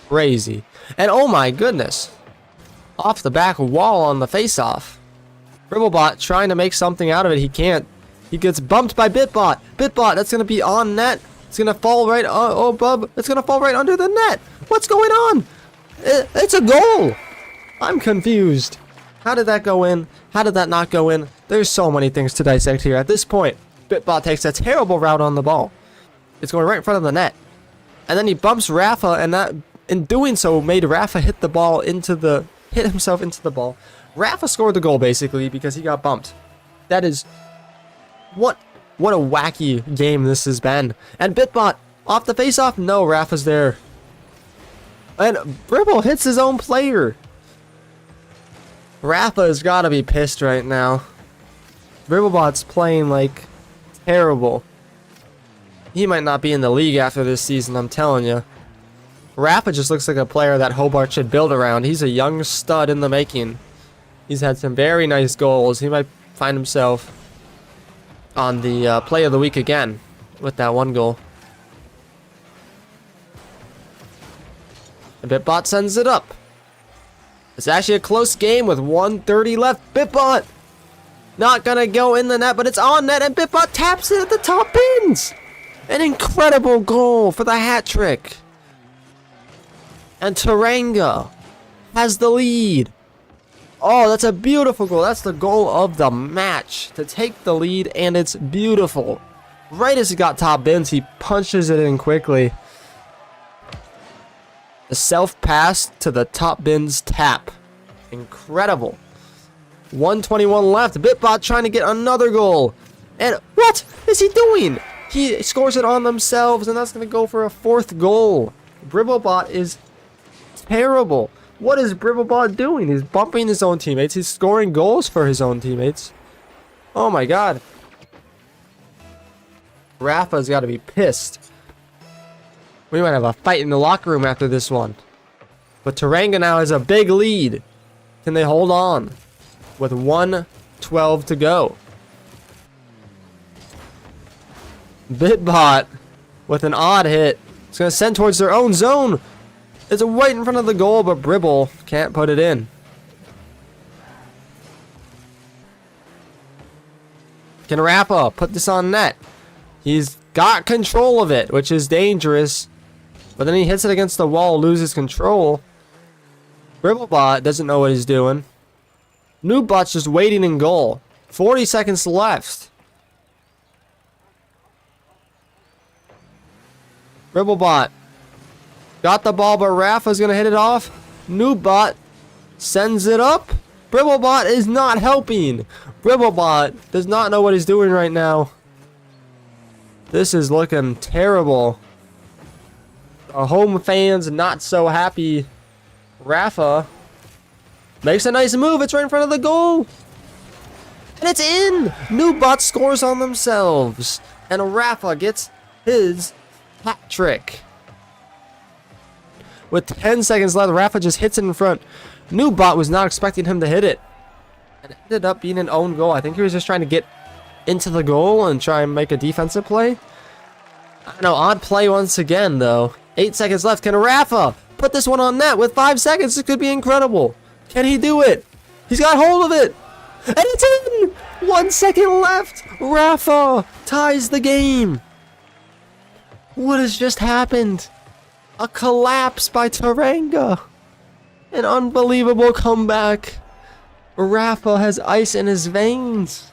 crazy. And oh my goodness. Off the back wall on the face-off. Bribblebot trying to make something out of it. He can't. He gets bumped by Bitbot. Bitbot, that's going to be on net. It's going to fall right... Oh, bub. It's going to fall right under the net. What's going on? It's a goal. I'm confused. How did that go in? How did that not go in? There's so many things to dissect here. At this point, BitBot takes a terrible route on the ball. It's going right in front of the net. And then he bumps Rafa, and that, in doing so, made Rafa hit himself into the ball. Rafa scored the goal, basically, because he got bumped. That is... What a wacky game this has been. And BitBot, off the face-off, no, Rafa's there. And Bribble hits his own player. Rafa has got to be pissed right now. Bribblebot's playing like terrible. He might not be in the league after this season, I'm telling you. Rafa just looks like a player that Hobart should build around. He's a young stud in the making. He's had some very nice goals. He might find himself on the play of the week again with that one goal. And BitBot sends it up. It's actually a close game with 1:30 left. BitBot not gonna go in the net, but it's on net, and BitBot taps it at the top bins. An incredible goal for the hat trick. And Taranga has the lead. Oh, that's a beautiful goal. That's the goal of the match, to take the lead, and it's beautiful. Right as he got top bins, he punches it in quickly. The self-pass to the top bins tap. Incredible. 1:21 left. BitBot trying to get another goal. And what is he doing? He scores it on themselves, and that's going to go for a fourth goal. Bribblebot is terrible. What is Bribblebot doing? He's bumping his own teammates. He's scoring goals for his own teammates. Oh my god. Rafa's got to be pissed. We might have a fight in the locker room after this one. But Taranga now has a big lead. Can they hold on? With 1:12 to go. BitBot with an odd hit. It's going to send towards their own zone. It's right in front of the goal, but Bribble can't put it in. Can Rafa put this on net? He's got control of it, which is dangerous. But then he hits it against the wall, loses control. Bribblebot doesn't know what he's doing. Noobbot's just waiting in goal. 40 seconds left. Bribblebot got the ball, but Rafa's going to hit it off. Noobbot sends it up. Bribblebot is not helping. Bribblebot does not know what he's doing right now. This is looking terrible. The home fans not so happy. Rafa makes a nice move. It's right in front of the goal. And it's in. Noobbot scores on themselves. And Rafa gets his hat trick. With 10 seconds left, Rafa just hits it in front. Noobbot was not expecting him to hit it. And it ended up being an own goal. I think he was just trying to get into the goal and try and make a defensive play. I don't know, odd play once again, though. 8 seconds left. Can Rafa put this one on net with 5 seconds? This could be incredible. Can he do it? He's got hold of it. And it's in! 1 second left. Rafa ties the game. What has just happened? A collapse by Taranga. An unbelievable comeback. Rafa has ice in his veins.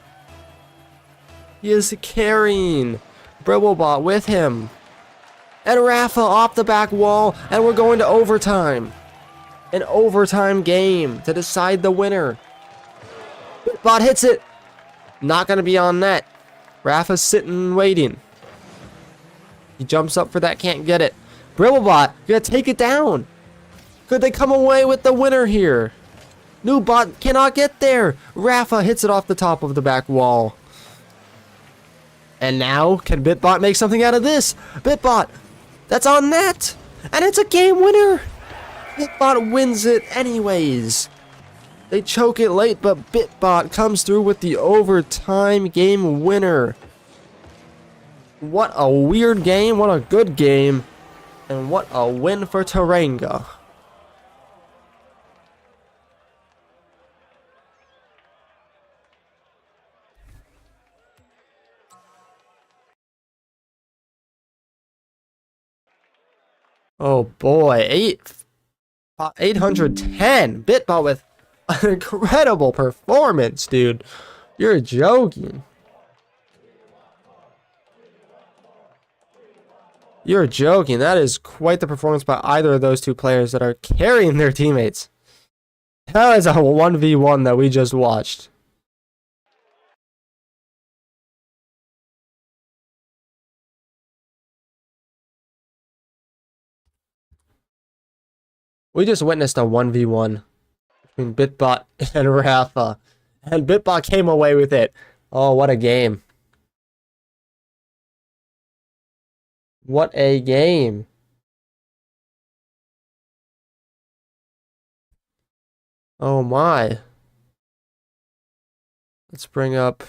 He is carrying Bribblebot with him. And Rafa off the back wall, and we're going to overtime. An overtime game to decide the winner. Bot hits it. Not going to be on net. Rafa's sitting waiting. He jumps up for that, can't get it. Bribblebot, gonna take it down. Could they come away with the winner here? Noobbot cannot get there. Rafa hits it off the top of the back wall. And now, can BitBot make something out of this? BitBot, that's on net. And it's a game winner. BitBot wins it anyways. They choke it late, but BitBot comes through with the overtime game winner. What a weird game, what a good game, and what a win for Taranga. Oh boy, 810. BitBot with An incredible performance, dude. You're joking. You're joking. That is quite the performance by either of those two players that are carrying their teammates. That is a 1v1 that we just watched. We just witnessed a 1v1 between Bitbot and Rafa. And Bitbot came away with it. Oh, what a game. What a game. Oh my. Let's bring up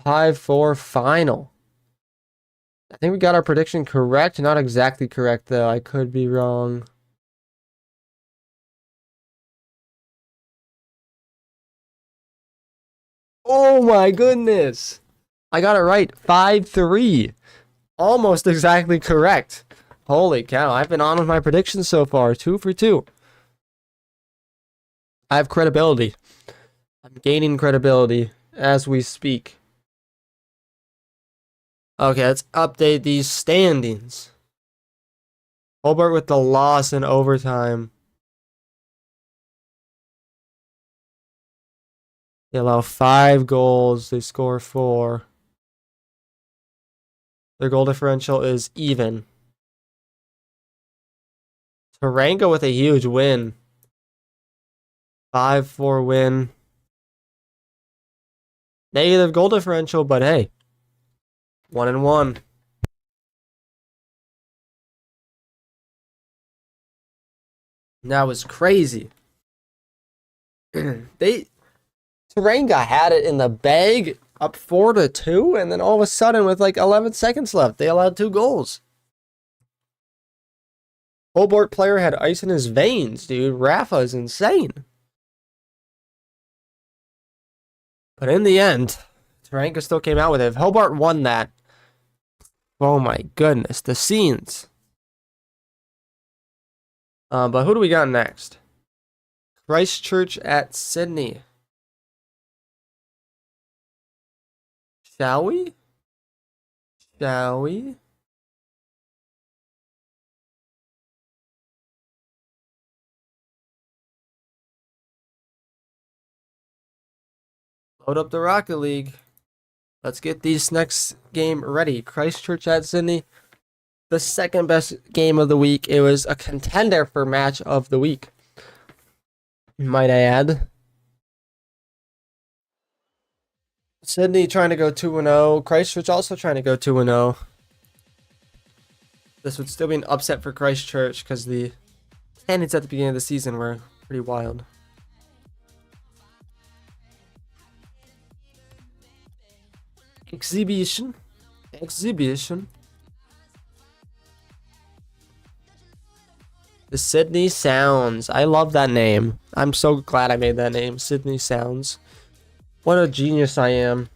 5-4 final. I think we got our prediction correct. Not exactly correct, though. I could be wrong. Oh my goodness. I got it right. 5-3. Almost exactly correct. Holy cow. I've been on with my predictions so far. 2 for 2. I have credibility. I'm gaining credibility as we speak. Okay, let's update these standings. Hobart with the loss in overtime. They allow 5 goals. They score 4. Their goal differential is even. Tarango with a huge win. 5-4 win. Negative goal differential, but hey. 1-1. That was crazy. Taranga had it in the bag, up 4-2, and then all of a sudden, with like 11 seconds left, they allowed 2 goals. Hobart player had ice in his veins, dude. Rafa is insane. But in the end, Taranga still came out with it. If Hobart won that, oh my goodness, the scenes. But who do we got next? Christchurch at Sydney. Shall we? Shall we? Load up the Rocket League. Let's get this next game ready. Christchurch at Sydney. The second best game of the week. It was a contender for match of the week, might I add. Sydney trying to go 2-0. Christchurch also trying to go 2-0. This would still be an upset for Christchurch because the standings at the beginning of the season were pretty wild. Exhibition. The Sydney Sounds. I love that name. I'm so glad I made that name. Sydney Sounds. What a genius I am.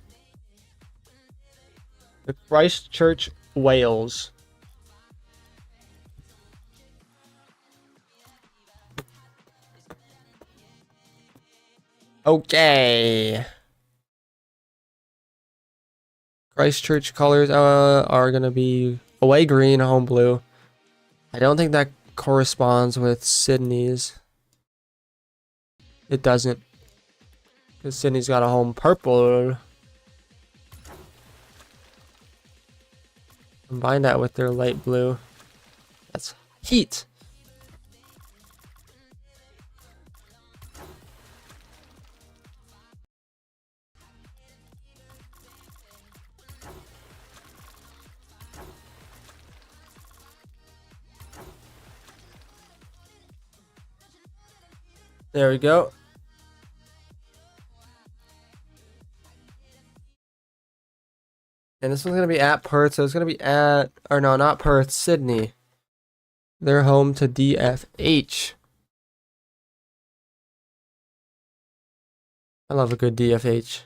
The Christchurch Whales. Okay. Christchurch colors are going to be away green, home blue. I don't think that corresponds with Sydney's. It doesn't. Because Sydney's got a home purple. Combine that with their light blue. That's heat. There we go. And this one's going to be at Perth, so it's going to be at, or no, not Perth, Sydney. They're home to DFH. I love a good DFH.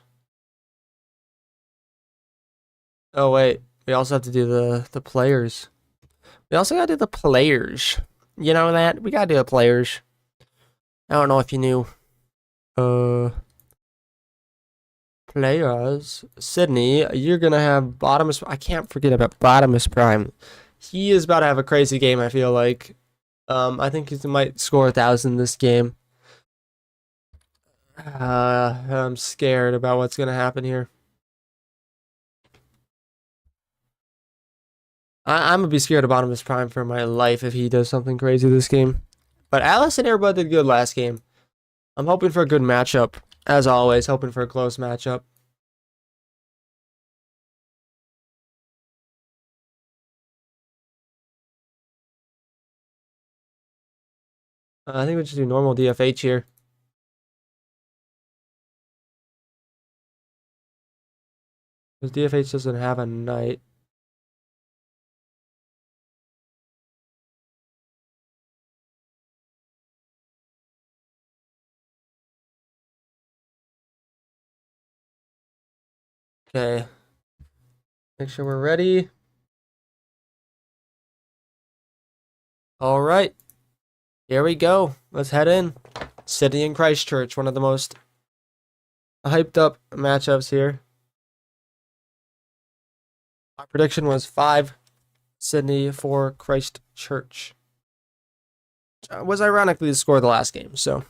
Oh, wait. We also have to do the players. We also got to do the players. You know that? We got to do the players. I don't know if you knew. Players. Sydney, you're gonna have Bottomus. I can't forget about Bottomus Prime. He is about to have a crazy game, I feel like. I think he might score 1,000 this game. I'm scared about what's gonna happen here. I'm gonna be scared of Bottomus Prime for my life if he does something crazy this game. But Alice and Airbud did good last game. I'm hoping for a good matchup. As always, hoping for a close matchup. I think we just do normal DFH here. Because DFH doesn't have a knight. Okay. Make sure we're ready. All right. Here we go. Let's head in. City and Christchurch, one of the most hyped up matchups here. My prediction was 5 Sydney, 4 Christchurch. Was ironically the score of the last game, so.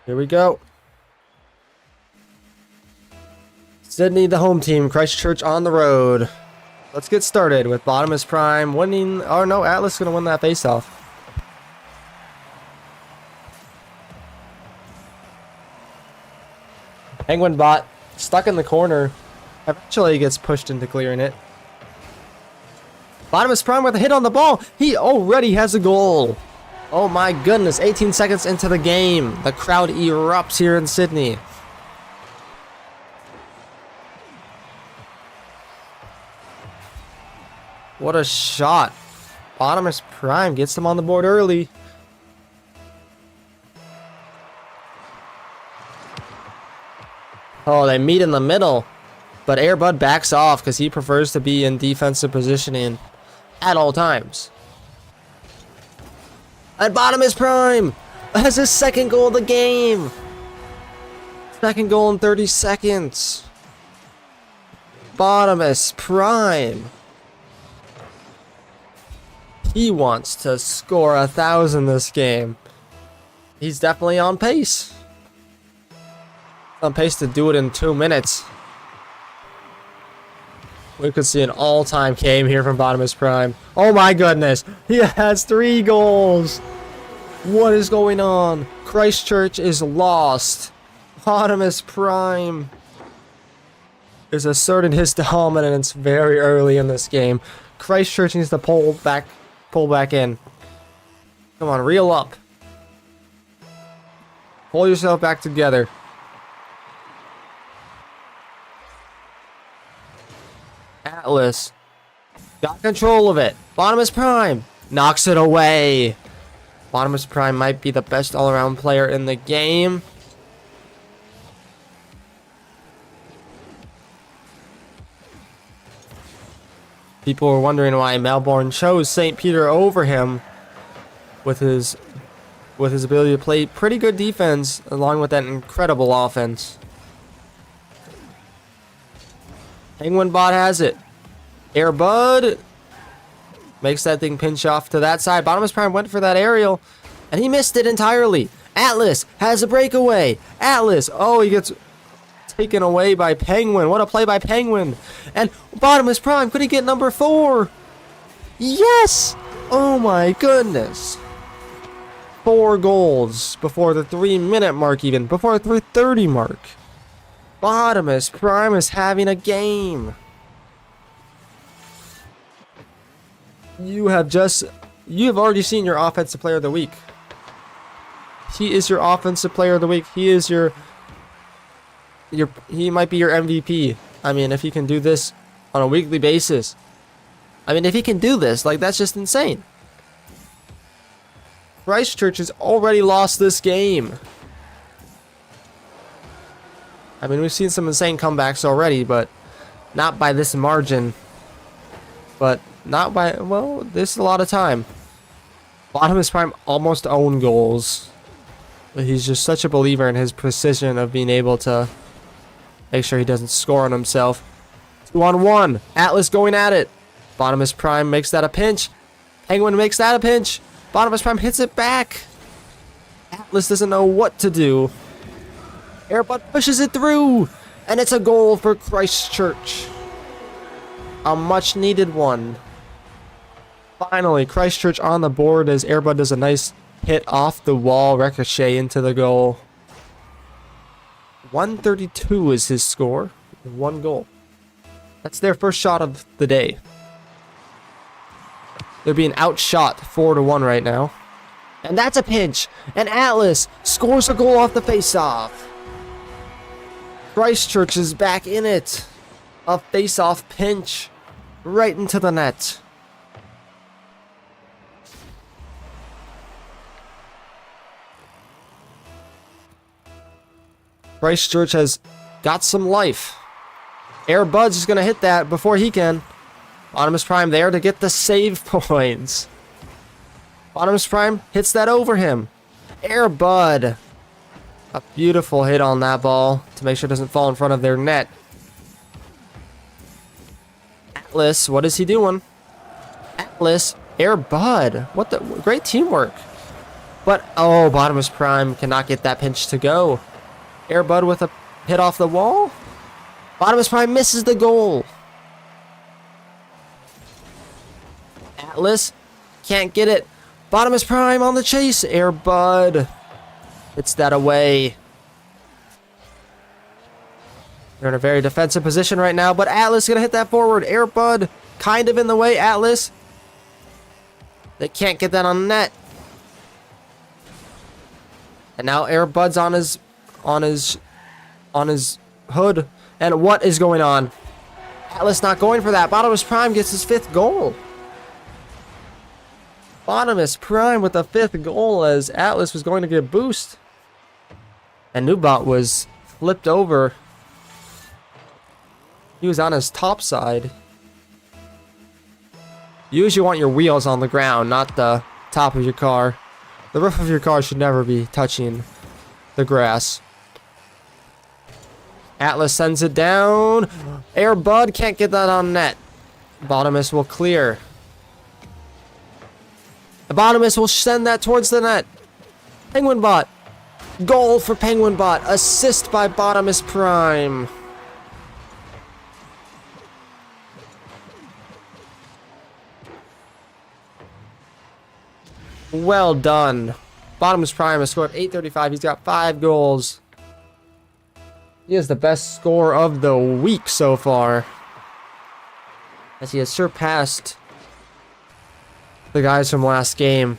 Here we go. Sydney, the home team. Christchurch on the road. Let's get started with Bottomus Prime winning. Oh no, Atlas is going to win that face-off. Penguin bot stuck in the corner. Eventually gets pushed into clearing it. Bottomus Prime with a hit on the ball. He already has a goal. Oh my goodness, 18 seconds into the game. The crowd erupts here in Sydney. What a shot. Bottomus Prime gets them on the board early. Oh, they meet in the middle. But Airbud backs off because he prefers to be in defensive positioning at all times. And Bottomus Prime has his second goal of the game. Second goal in 30 seconds. Bottomus Prime. He wants to score 1,000 this game. He's definitely on pace. On pace to do it in 2 minutes. We could see an all-time game here from Bottomus Prime. Oh my goodness. He has 3 goals. What is going on? Christchurch is lost. Bottomus Prime is asserting his dominance very early in this game. Christchurch needs to pull back in. Come on, reel up. Pull yourself back together. Atlas got control of it. Bottomus Prime knocks it away. Bottomus Prime might be the best all-around player in the game. People were wondering why Melbourne chose St. Peter over him with his ability to play pretty good defense along with that incredible offense. Penguin bot has it. Airbud makes that thing pinch off to that side. Bottomus Prime went for that aerial and he missed it entirely. Atlas has a breakaway. Atlas, oh, he gets taken away by Penguin. What a play by Penguin. And Bottomus Prime, could he get number 4? Yes! Oh my goodness. 4 goals before the 3-minute mark, even before the 3:30 mark. Bottomus Prime is having a game. You have already seen your offensive player of the week. He is your offensive player of the week. He is he might be your MVP. I mean, if he can do this on a weekly basis. I mean, if he can do this, like, that's just insane. Christchurch has already lost this game. I mean, we've seen some insane comebacks already, but not by this margin. But not by, well, there's a lot of time. Bottomless Prime almost owned goals. But he's just such a believer in his precision of being able to make sure he doesn't score on himself. 2-on-1. Atlas going at it. Bottomless Prime makes that a pinch. Penguin makes that a pinch. Bottomless Prime hits it back. Atlas doesn't know what to do. Airbud pushes it through. And it's a goal for Christchurch. A much needed one. Finally, Christchurch on the board as Airbud does a nice hit off the wall, ricochet into the goal. 132 is his score. 1 goal. That's their first shot of the day. They're being outshot 4-1 right now. And that's a pinch. And Atlas scores a goal off the face-off. Christchurch is back in it. A face-off pinch. Right into the net. Christchurch has got some life. Airbud's is going to hit that before he can. Bottomless Prime there to get the save points. Bottomless Prime hits that over him. Airbud. A beautiful hit on that ball to make sure it doesn't fall in front of their net. Atlas, what is he doing? Atlas, Airbud. What the? Great teamwork. But, oh, Bottomless Prime cannot get that pinch to go. Airbud with a hit off the wall. Bottomless Prime misses the goal. Atlas can't get it. Bottomless Prime on the chase. Airbud hits that away. They're in a very defensive position right now, but Atlas is going to hit that forward. Airbud kind of in the way. Atlas. They can't get that on net. And now Airbud's on his hood. And what is going on? Atlas not going for that. Bottomless Prime gets his 5th goal. Bottomless Prime with the 5th goal as Atlas was going to get a boost. And Nubot was flipped over. He was on his top side. You usually want your wheels on the ground, not the top of your car. The roof of your car should never be touching the grass. Atlas sends it down. Airbud can't get that on net. Bottomless will clear. The Bottomless will send that towards the net. Penguin Bot. Goal for Penguin Bot. Assist by Bottomless Prime. Well done. Bottomless Prime has scored 835. He's got 5 goals. He is the best scorer of the week so far, as he has surpassed the guys from last game.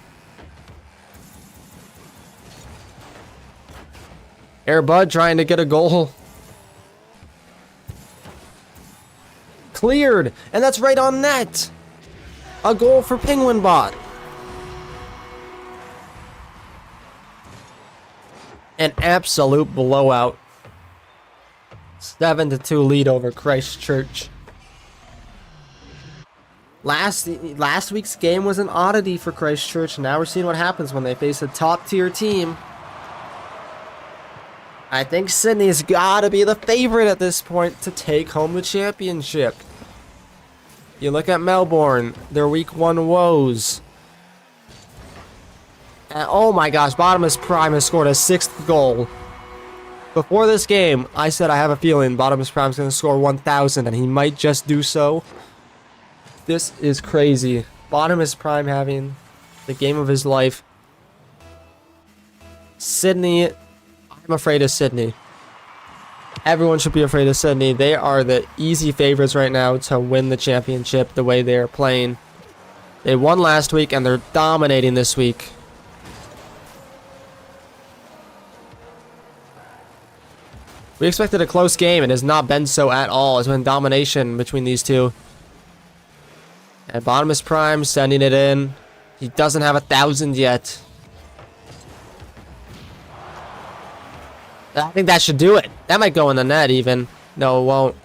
Airbud trying to get a goal. Cleared, and that's right on net. A goal for Penguin Bot. An absolute blowout. 7-2 lead over Christchurch. Last week's game was an oddity for Christchurch. Now we're seeing what happens when they face a top-tier team. I think Sydney's got to be the favorite at this point to take home the championship. You look at Melbourne, their week 1 woes. And oh my gosh, Bottomless Prime has scored a 6th goal. Before this game, I said I have a feeling Bottomless Prime's going to score 1,000, and he might just do so. This is crazy. Bottomless Prime having the game of his life. Sydney, I'm afraid of Sydney. Everyone should be afraid of Sydney. They are the easy favorites right now to win the championship the way they are playing. They won last week, and they're dominating this week. We expected a close game. It has not been so at all. It's been domination between these two. And Bottomless Prime sending it in. He doesn't have 1,000 yet. I think that should do it. That might go in the net even. No, it won't.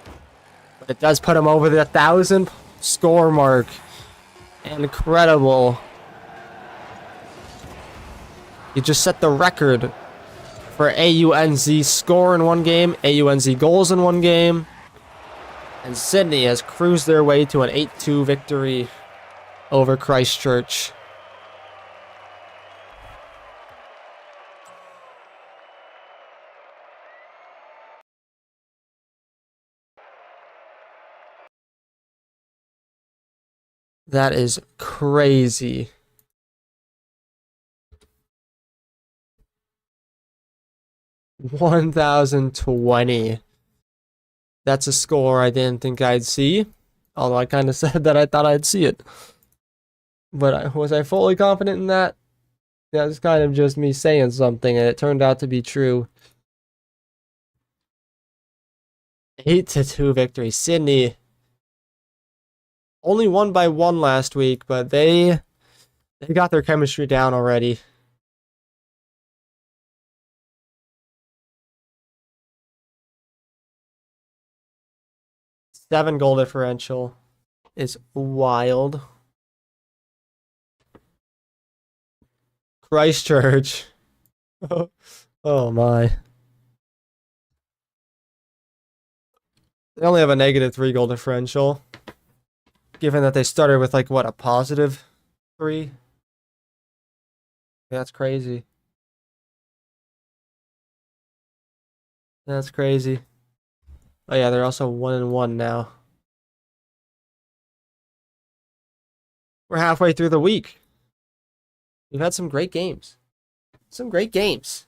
But it does put him over the 1,000 score mark. Incredible. He just set the record for AUNZ score in one game, AUNZ goals in one game. And Sydney has cruised their way to an 8-2 victory over Christchurch. That is crazy. $1,020. That's a score I didn't think I'd see. Although I kind of said that I thought I'd see it. But was I fully confident in that? That was kind of just me saying something, and it turned out to be true. 8-2 victory. Sydney only won by 1 last week, but they got their chemistry down already. Seven goal differential is wild. Christchurch. Oh my. They only have a -3 goal differential. Given that they started with like what, a +3? That's crazy. That's crazy. Oh yeah, they're also 1-1 now. We're halfway through the week. We've had some great games. Some great games.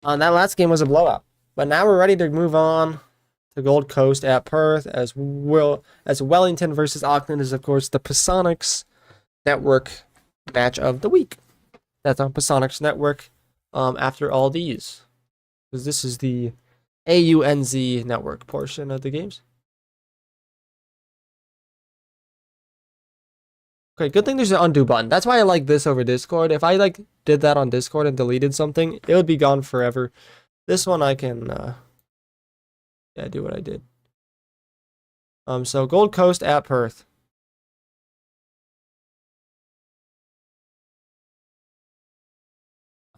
That last game was a blowout. But now we're ready to move on to Gold Coast at Perth, as Wellington versus Auckland is, of course, the Pasonics Network match of the week. That's on Pasonics Network after all these. Because this is the AUNZ network portion of the games. Okay, good thing there's an undo button. That's why I like this over Discord. If I like did that on Discord and deleted something, it would be gone forever. This one I can do what I did. So Gold Coast at Perth.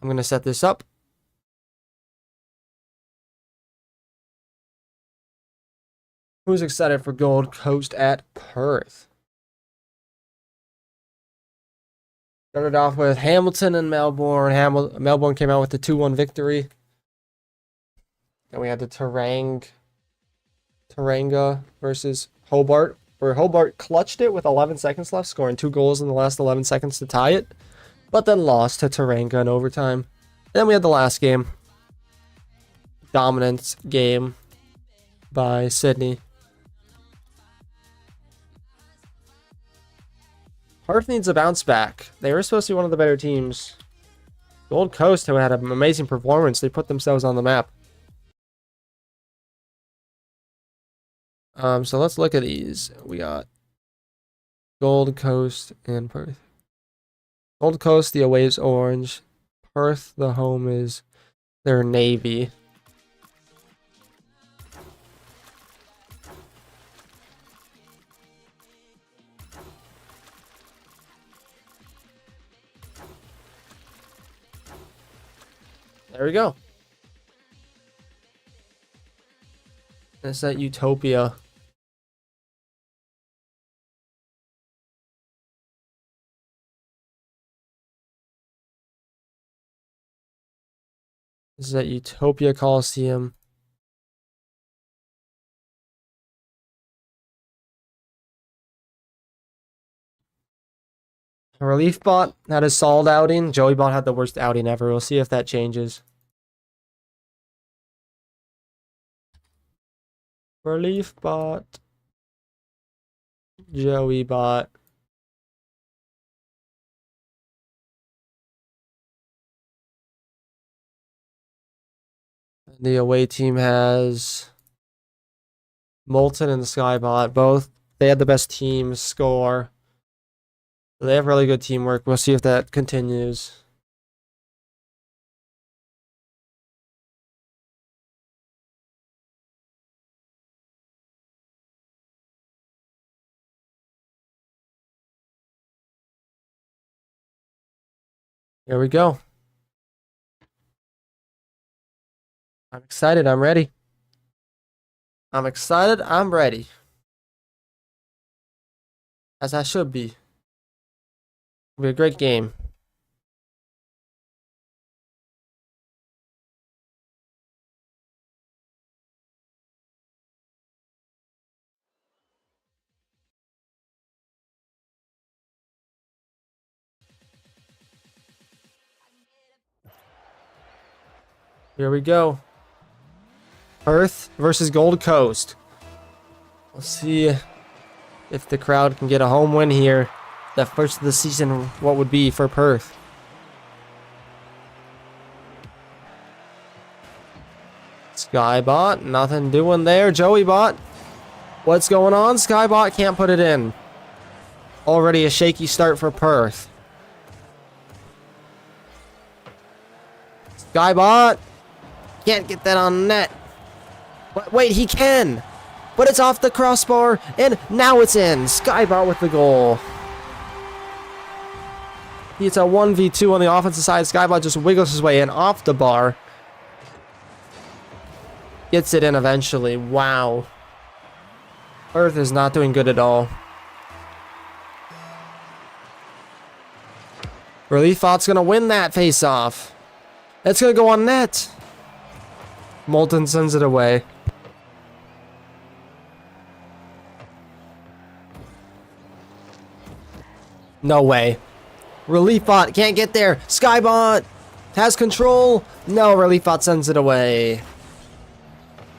I'm gonna set this up. Who's excited for Gold Coast at Perth? Started off with Hamilton and Melbourne. Melbourne came out with the 2-1 victory. Then we had the Tauranga versus Hobart, where Hobart clutched it with 11 seconds left, scoring 2 goals in the last 11 seconds to tie it, but then lost to Tauranga in overtime. And then we had the last game. Dominance game by Sydney. Perth needs a bounce back. They were supposed to be one of the better teams. Gold Coast, who had an amazing performance, they put themselves on the map. So let's look at these. We got Gold Coast and Perth. Gold Coast, the away is orange. Perth, the home is their navy. There we go. It's that Utopia. This is at Utopia Coliseum. Relief Bot had a solid outing. Joey Bot had the worst outing ever. We'll see if that changes. Relief Bot. Joey Bot. The away team has Molten and Skybot. Both, they had the best team score. They have really good teamwork. We'll see if that continues. Here we go. I'm excited. I'm ready. I'm excited. I'm ready. As I should be. It'll be a great game. Here we go. Perth versus Gold Coast. We'll see if the crowd can get a home win here. The first of the season, what would be for Perth? Skybot, nothing doing there. Joeybot, what's going on? Skybot can't put it in. Already a shaky start for Perth. Skybot can't get that on net. Wait, he can. But it's off the crossbar, and now it's in. Skybot with the goal. It's a 1v2 on the offensive side. Skybot just wiggles his way in off the bar. Gets it in eventually. Wow. Perth is not doing good at all. Relief Thought's going to win that face-off. It's going to go on net. Molten sends it away. No way. Relief Bot can't get there. Skybot has control. No, Relief Bot sends it away.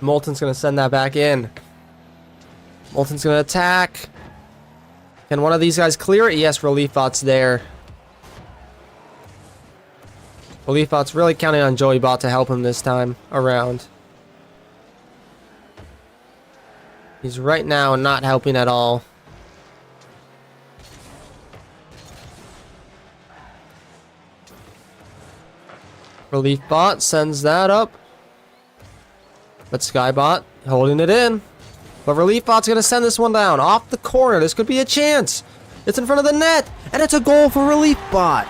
Molten's going to send that back in. Molten's going to attack. Can one of these guys clear it? Yes, Relief Bot's there. Relief Bot's really counting on Joeybot to help him this time around. He's right now not helping at all. Relief Bot sends that up. But Skybot holding it in. But Relief Bot's going to send this one down. Off the corner. This could be a chance. It's in front of the net. And it's a goal for Relief Bot.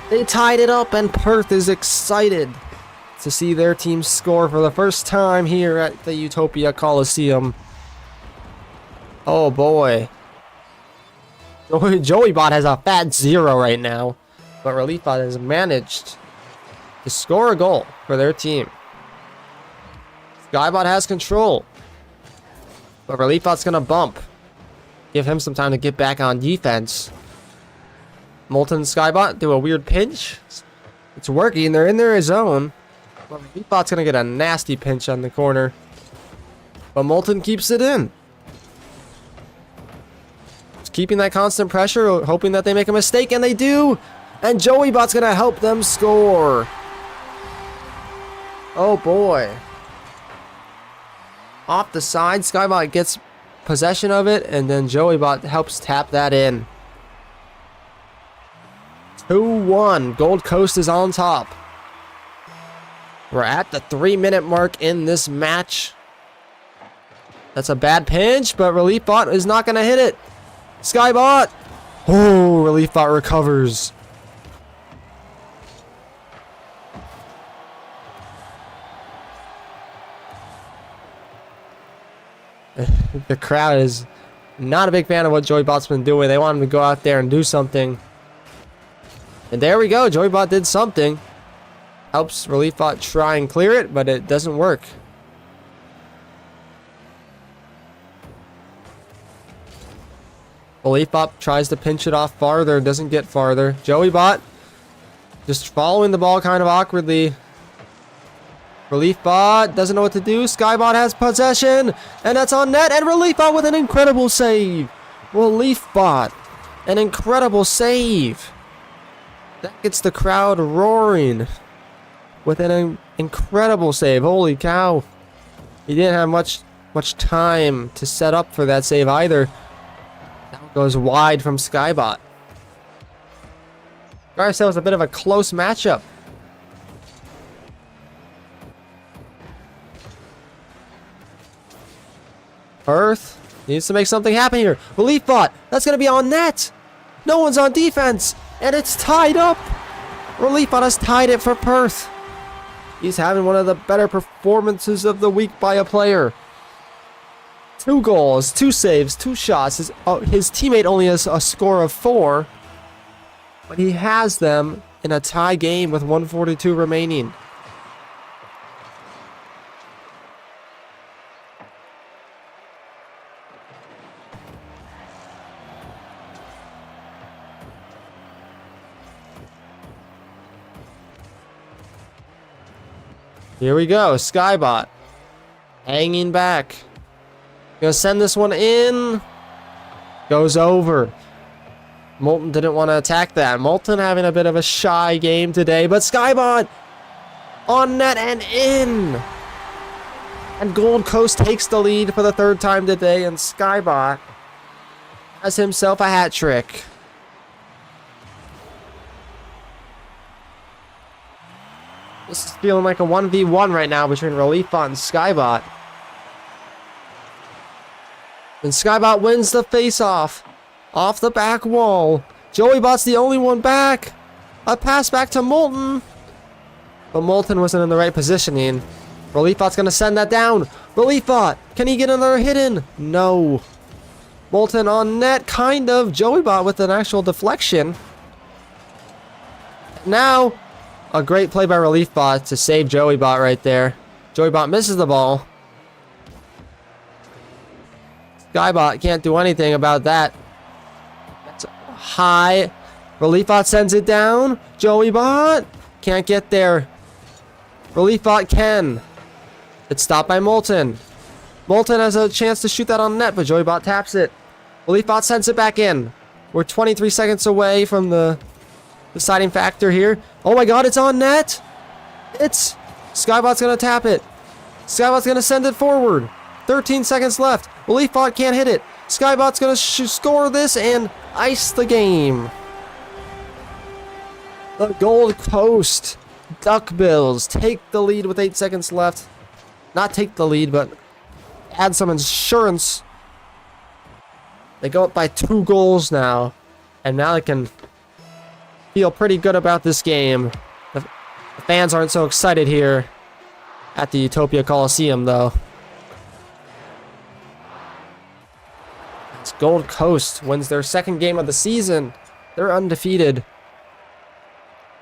They tied it up, and Perth is excited to see their team score for the first time here at the Utopia Coliseum. Oh boy. Joeybot has a fat 0 right now. But Relief Bot has managed to score a goal for their team. Skybot has control. But Relief Bot's going to bump. Give him some time to get back on defense. Molten and Skybot do a weird pinch. It's working. They're in their zone. But Relief Bot's going to get a nasty pinch on the corner. But Molten keeps it in. Just keeping that constant pressure, hoping that they make a mistake, and they do. And Joeybot's going to help them score. Oh boy. Off the side, Skybot gets possession of it, and then Joeybot helps tap that in. 2-1. Gold Coast is on top. We're at the 3-minute mark in this match. That's a bad pinch, but Relief Bot is not going to hit it. Skybot. Oh, Relief Bot recovers. The crowd is not a big fan of what Joeybot's been doing. They want him to go out there and do something. And there we go. Joeybot did something. Helps Relief Bot try and clear it, but it doesn't work. Relief Bot tries to pinch it off farther. Doesn't get farther. Joeybot just following the ball kind of awkwardly. Relief Bot doesn't know what to do. Skybot has possession, and that's on net. And Relief Bot with an incredible save. Relief Bot, an incredible save. That gets the crowd roaring with an incredible save. Holy cow! He didn't have much time to set up for that save either. That goes wide from Skybot. That was a bit of a close matchup. Perth needs to make something happen here. Relief Bot, that's going to be on net. No one's on defense, and it's tied up. Relief on has tied it for Perth. He's having one of the better performances of the week by a player. 2 goals, 2 saves, 2 shots. His teammate only has a score of 4, but he has them in a tie game with 142 remaining. Here we go, Skybot. Hanging back. Gonna send this one in. Goes over. Moulton didn't want to attack that. Moulton having a bit of a shy game today, but Skybot on net and in. And Gold Coast takes the lead for the 3rd time today, and Skybot has himself a hat trick. This is feeling like a 1v1 right now between Reliefbot and Skybot. And Skybot wins the face-off. Off the back wall. Joeybot's the only one back. A pass back to Moulton. But Moulton wasn't in the right positioning. Reliefbot's going to send that down. Reliefbot, can he get another hit in? No. Moulton on net, kind of. Joeybot with an actual deflection. Now, a great play by Reliefbot to save Joeybot right there. Joeybot misses the ball. Skybot can't do anything about that. That's high. Reliefbot sends it down. Joeybot can't get there. Reliefbot can. It's stopped by Moulton. Moulton has a chance to shoot that on net, but Joeybot taps it. Reliefbot sends it back in. We're 23 seconds away from the deciding factor here. Oh my god, it's on net. It's Skybot's gonna tap it. Skybot's gonna send it forward. 13 seconds left. Reliefbot can't hit it. Skybot's gonna score this and ice the game. The Gold Coast Duckbills take the lead with 8 seconds left. Not take the lead, but add some insurance. They go up by 2 goals now. And now they can feel pretty good about this game. The fans aren't so excited here at the Utopia Coliseum, though. It's Gold Coast wins their 2nd game of the season. They're undefeated.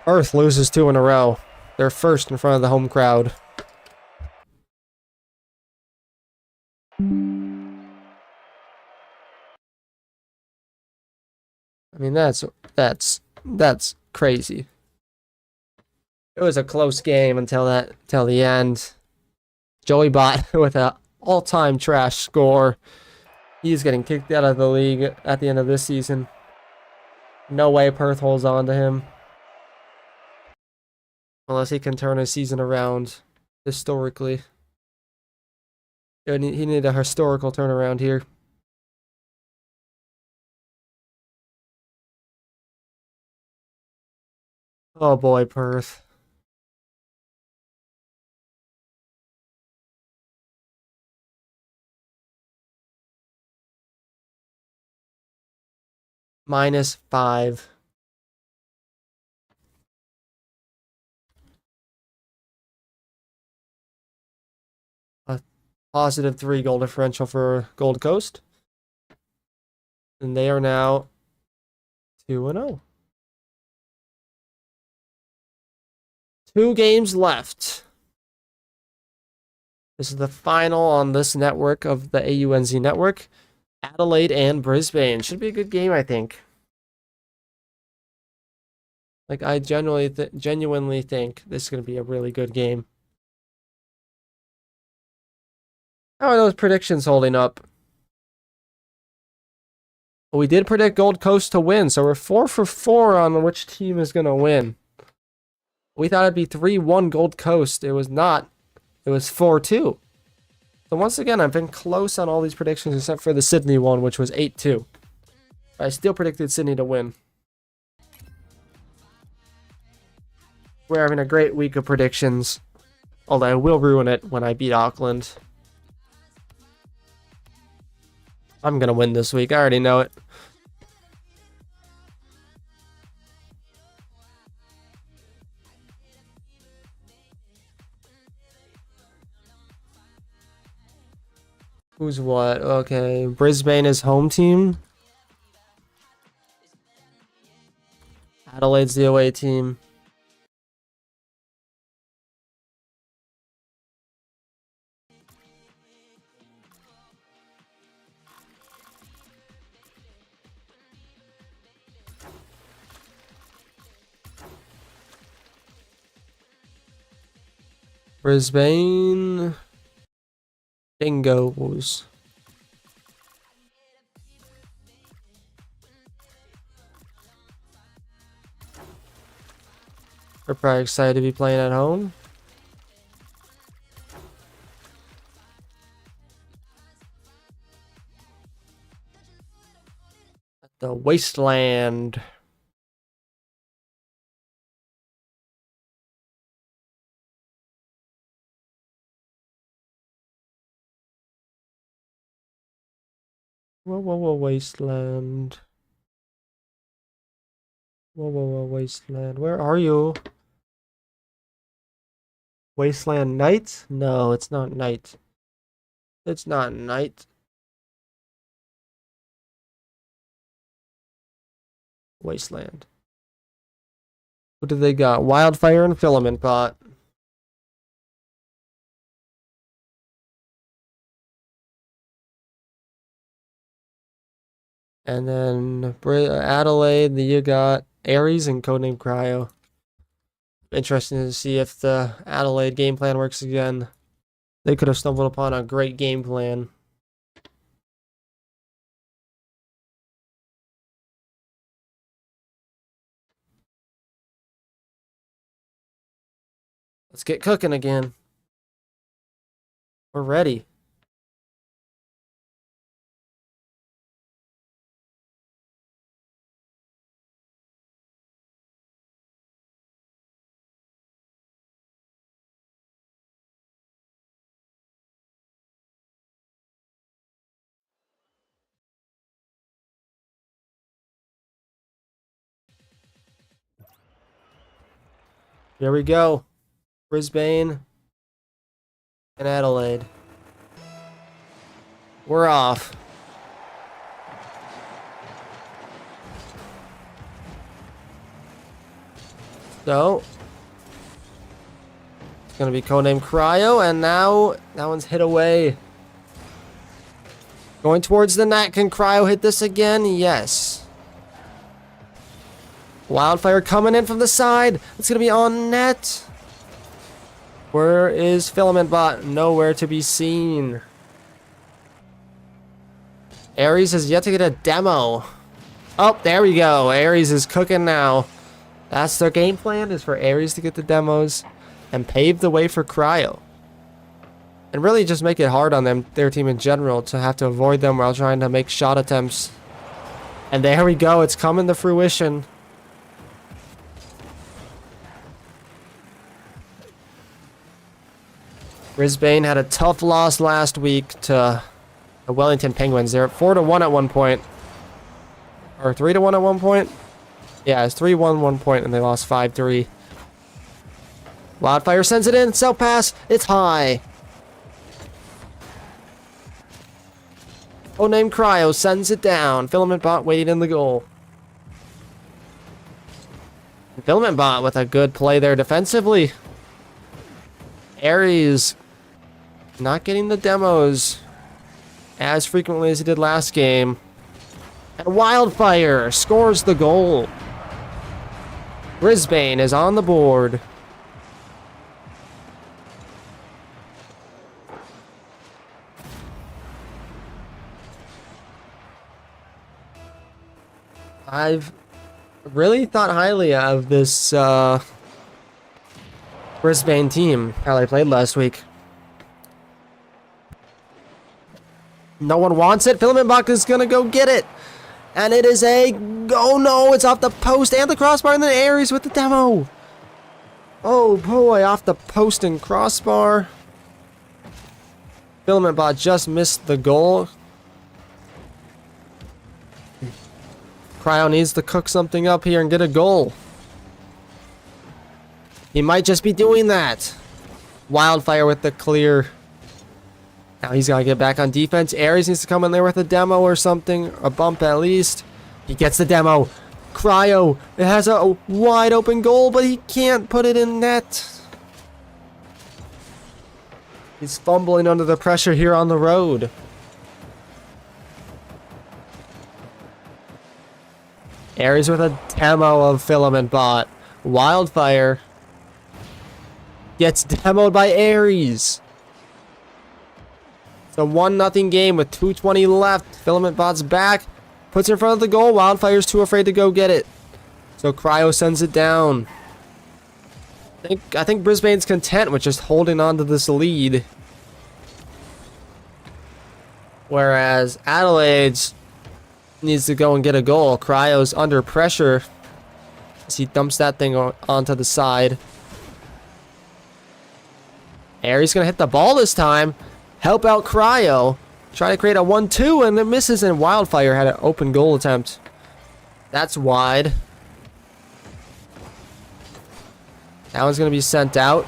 Perth loses 2 in a row. They're first in front of the home crowd. I mean, that's crazy. It was a close game until the end. Joeybot with an all-time trash score. He's getting kicked out of the league at the end of this season. No way Perth holds on to him. Unless he can turn his season around historically. He needed a historical turnaround here. Oh boy, Perth. -5. A positive 3 goal differential for Gold Coast. And they are now 2-0. 2 games left. This is the final on this network of the AUNZ network. Adelaide and Brisbane. Should be a good game, I think. Like, I genuinely think this is going to be a really good game. How are those predictions holding up? Well, we did predict Gold Coast to win, so we're 4 for 4 on which team is going to win. We thought it'd be 3-1 Gold Coast. It was not. It was 4-2. So once again, I've been close on all these predictions except for the Sydney one, which was 8-2. I still predicted Sydney to win. We're having a great week of predictions. Although I will ruin it when I beat Auckland. I'm going to win this week. I already know it. Who's what? Okay, Brisbane is home team. Adelaide's the away team. Brisbane Dingoes. We're probably excited to be playing at home. At the Wasteland. Whoa, Wasteland. Whoa, Wasteland. Where are you? Wasteland Night? No, it's not night. It's not night. Wasteland. What do they got? Wildfire and Filament Pot. And then Adelaide, you got Ares and Codename Cryo. Interesting to see if the Adelaide game plan works again. They could have stumbled upon a great game plan. Let's get cooking again. We're ready. Here we go. Brisbane and Adelaide. We're off. So, it's going to be Codename Cryo, and now that one's hit away. Going towards the net. Can Cryo hit this again? Yes. Wildfire coming in from the side. It's going to be on net. Where is Filament Bot? Nowhere to be seen. Ares has yet to get a demo. Oh, there we go. Ares is cooking now. That's their game plan, is for Ares to get the demos and pave the way for Cryo. And really just make it hard on them, their team in general, to have to avoid them while trying to make shot attempts. And there we go. It's coming to fruition. Brisbane had a tough loss last week to the Wellington Penguins. They're 4-1 at one point. Or 3-1 at one point. Yeah, it's 3-1 one point, and they lost 5-3. Wildfire sends it in. Cell pass. It's high. Codename Cryo sends it down. Filament Bot waiting in the goal. Filament Bot with a good play there defensively. Ares not getting the demos as frequently as he did last game. And Wildfire scores the goal. Brisbane is on the board. I've really thought highly of this Brisbane team, how they played last week. No one wants it. Filament Bot is going to go get it. And it is a... Oh no, it's off the post and the crossbar, and then Ares with the demo. Oh boy, off the post and crossbar. Filament Bot just missed the goal. Cryo needs to cook something up here and get a goal. He might just be doing that. Wildfire with the clear. Now he's got to get back on defense. Aries needs to come in there with a demo or something. A bump at least. He gets the demo. Cryo. It has a wide open goal, but he can't put it in net. He's fumbling under the pressure here on the road. Aries with a demo of Filament Bot. Wildfire gets demoed by Aries. It's a 1-0 game with 2:20 left. Filament Bot's back. Puts it in front of the goal. Wildfire's too afraid to go get it. So Cryo sends it down. I think Brisbane's content with just holding on to this lead. Whereas Adelaide's needs to go and get a goal. Cryo's under pressure as he dumps that thing onto the side. Aries gonna hit the ball this time. Help out Cryo. Try to create a 1-2 and it misses, and Wildfire had an open goal attempt. That's wide. That one's gonna be sent out.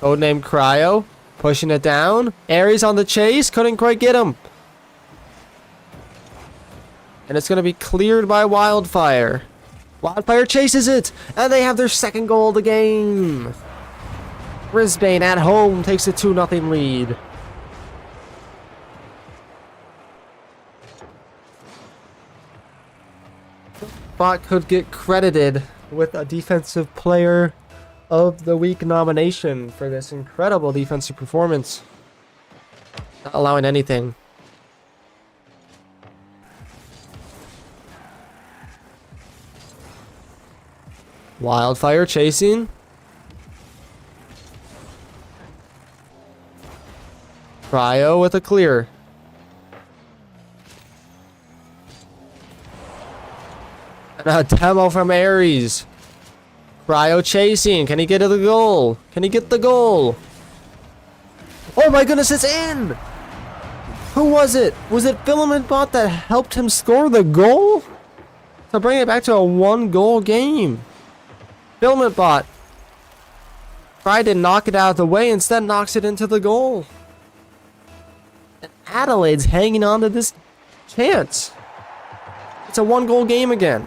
Codename Cryo. Pushing it down. Aries on the chase. Couldn't quite get him. And it's gonna be cleared by Wildfire. Wildfire chases it. And they have their second goal of the game. Brisbane at home takes a 2-0 lead. Bot could get credited with a Defensive Player of the Week nomination for this incredible defensive performance. Not allowing anything. Wildfire chasing. Cryo with a clear. And a demo from Aries. Cryo chasing. Can he get to the goal? Can he get the goal? Oh my goodness, it's in! Who was it? Was it Filament Bot that helped him score the goal? To bring it back to a 1-goal game. Filament Bot tried to knock it out of the way, instead knocks it into the goal. And Adelaide's hanging on to this chance. It's a 1-goal game again.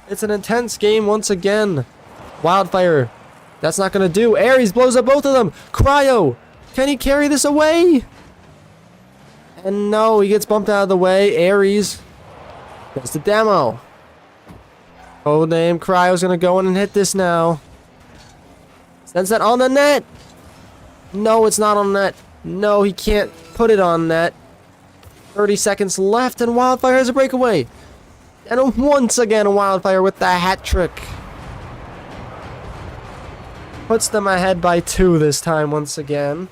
It's an intense game once again. Wildfire. That's not going to do. Aries blows up both of them. Cryo. Can he carry this away? And no, he gets bumped out of the way. Aries. That's the demo. Codename Cryo's going to go in and hit this now. Sends that on the net. No, it's not on net. No, he can't put it on net. 30 seconds left and Wildfire has a breakaway. And once again, Wildfire with the hat trick. Puts them ahead by 2 this time once again.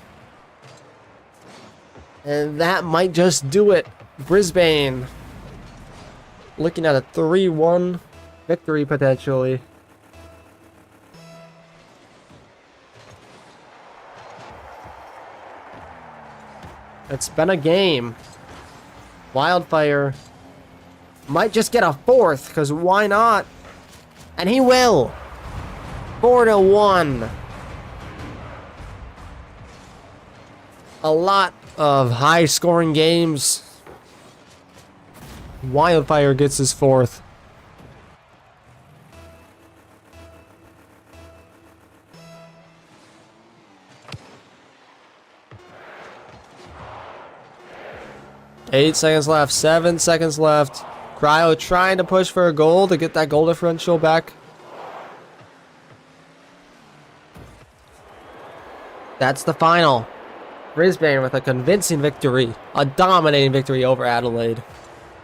And that might just do it. Brisbane looking at a 3-1 victory potentially. It's been a game. Wildfire might just get a 4th, because why not? And he will. 4-1. A lot of high-scoring games. Wildfire gets his 4th. Eight seconds left. 7 seconds left. Cryo trying to push for a goal to get that goal differential back. That's the final. Brisbane with a convincing victory. A dominating victory over Adelaide.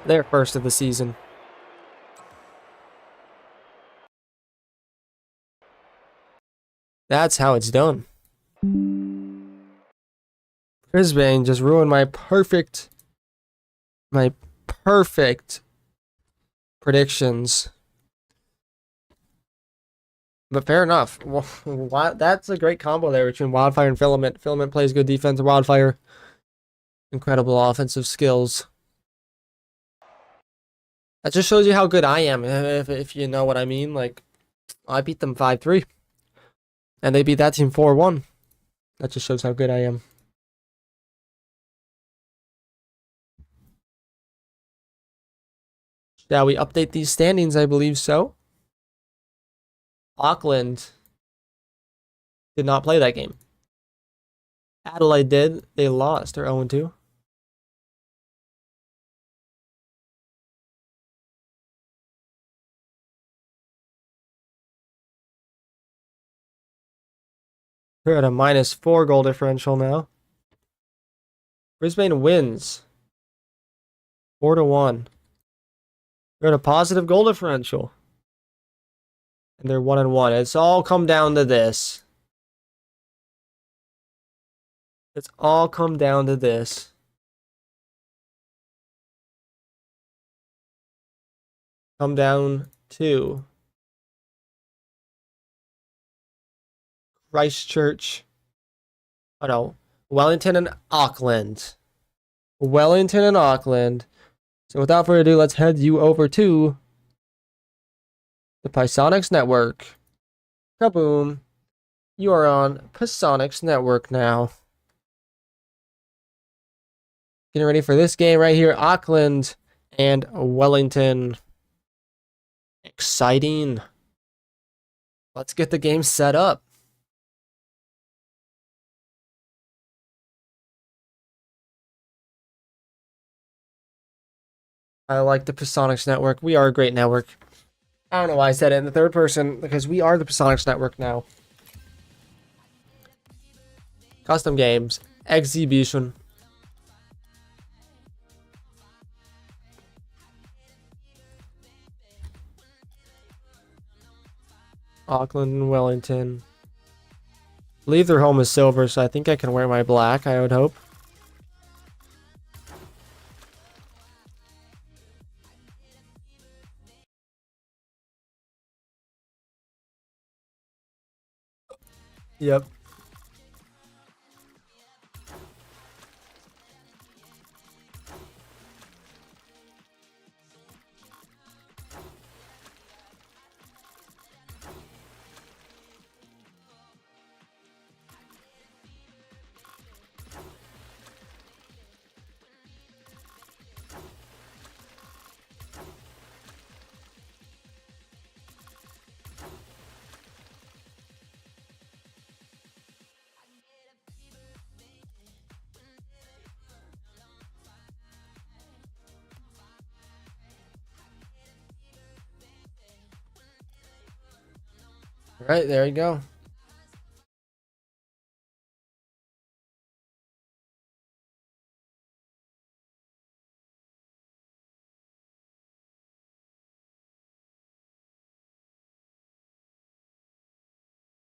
Their first of the season. That's how it's done. Brisbane just ruined my perfect predictions. But fair enough. Well, that's a great combo there between Wildfire and Filament. Filament plays good defense, and Wildfire, incredible offensive skills. That just shows you how good I am, if you know what I mean. Like, I beat them 5-3. And they beat that team 4-1. That just shows how good I am. Shall we update these standings? I believe so. Auckland did not play that game. Adelaide did. They lost. They're 0-2. They're at a -4 goal differential now. Brisbane wins 4-1. They're at a positive goal differential. And they're 1-1. It's all come down to this. It's all come down to this. Come down to Christchurch. Oh no. Wellington and Auckland. Wellington and Auckland. So without further ado, let's head you over to the Pisonics Network. Kaboom. You are on Pisonics Network now. Getting ready for this game right here. Auckland and Wellington. Exciting. Let's get the game set up. I like the Pisonics Network. We are a great network. I don't know why I said it in the third person, because we are the Pisonics Network now. Custom games. Exhibition. Auckland and Wellington. I believe their home is silver, so I think I can wear my black, I would hope. Yep. All right, there you go.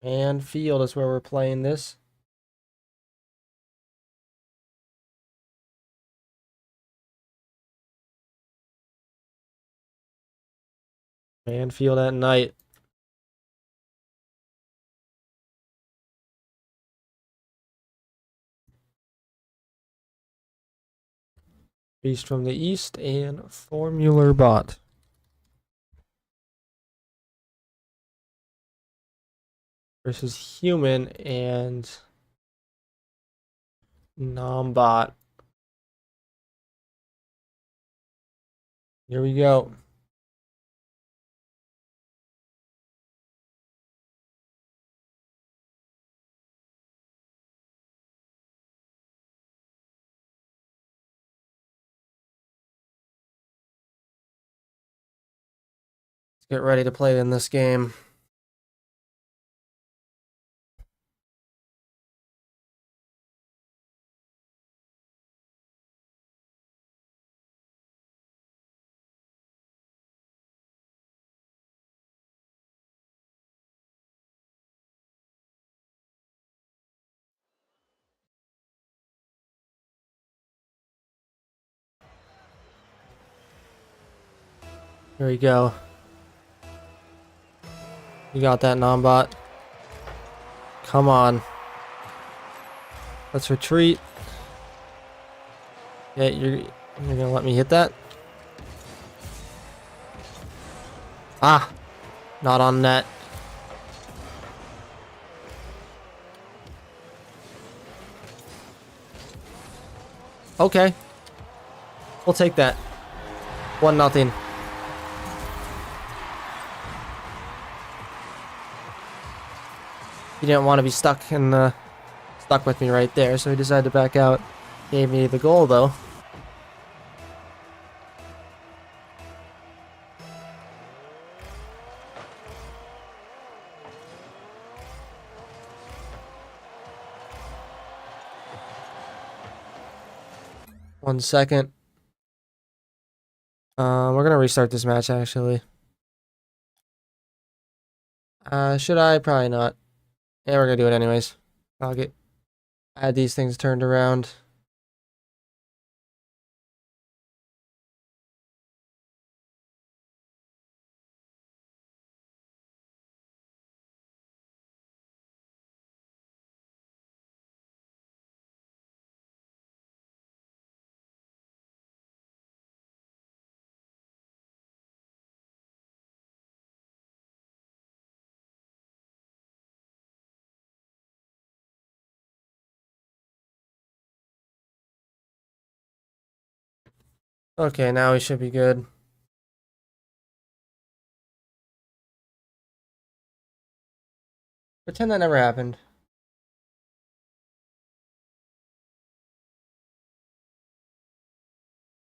And field is where we're playing this. And field at night. Beast from the East and Formula Bot. Versus Human and Non-Bot. Here we go. Let's get ready to play in this game. Here we go. You got that, non-bot. Come on. Let's retreat. Yeah, you're gonna let me hit that? Ah! Not on net. Okay. We'll take that. 1-0. He didn't want to be stuck with me right there, so he decided to back out. Gave me the goal though. One second. We're gonna restart this match actually. Should I? Probably not. Yeah, we're gonna do it anyways. I'll add these things turned around. Okay, now we should be good. Pretend that never happened.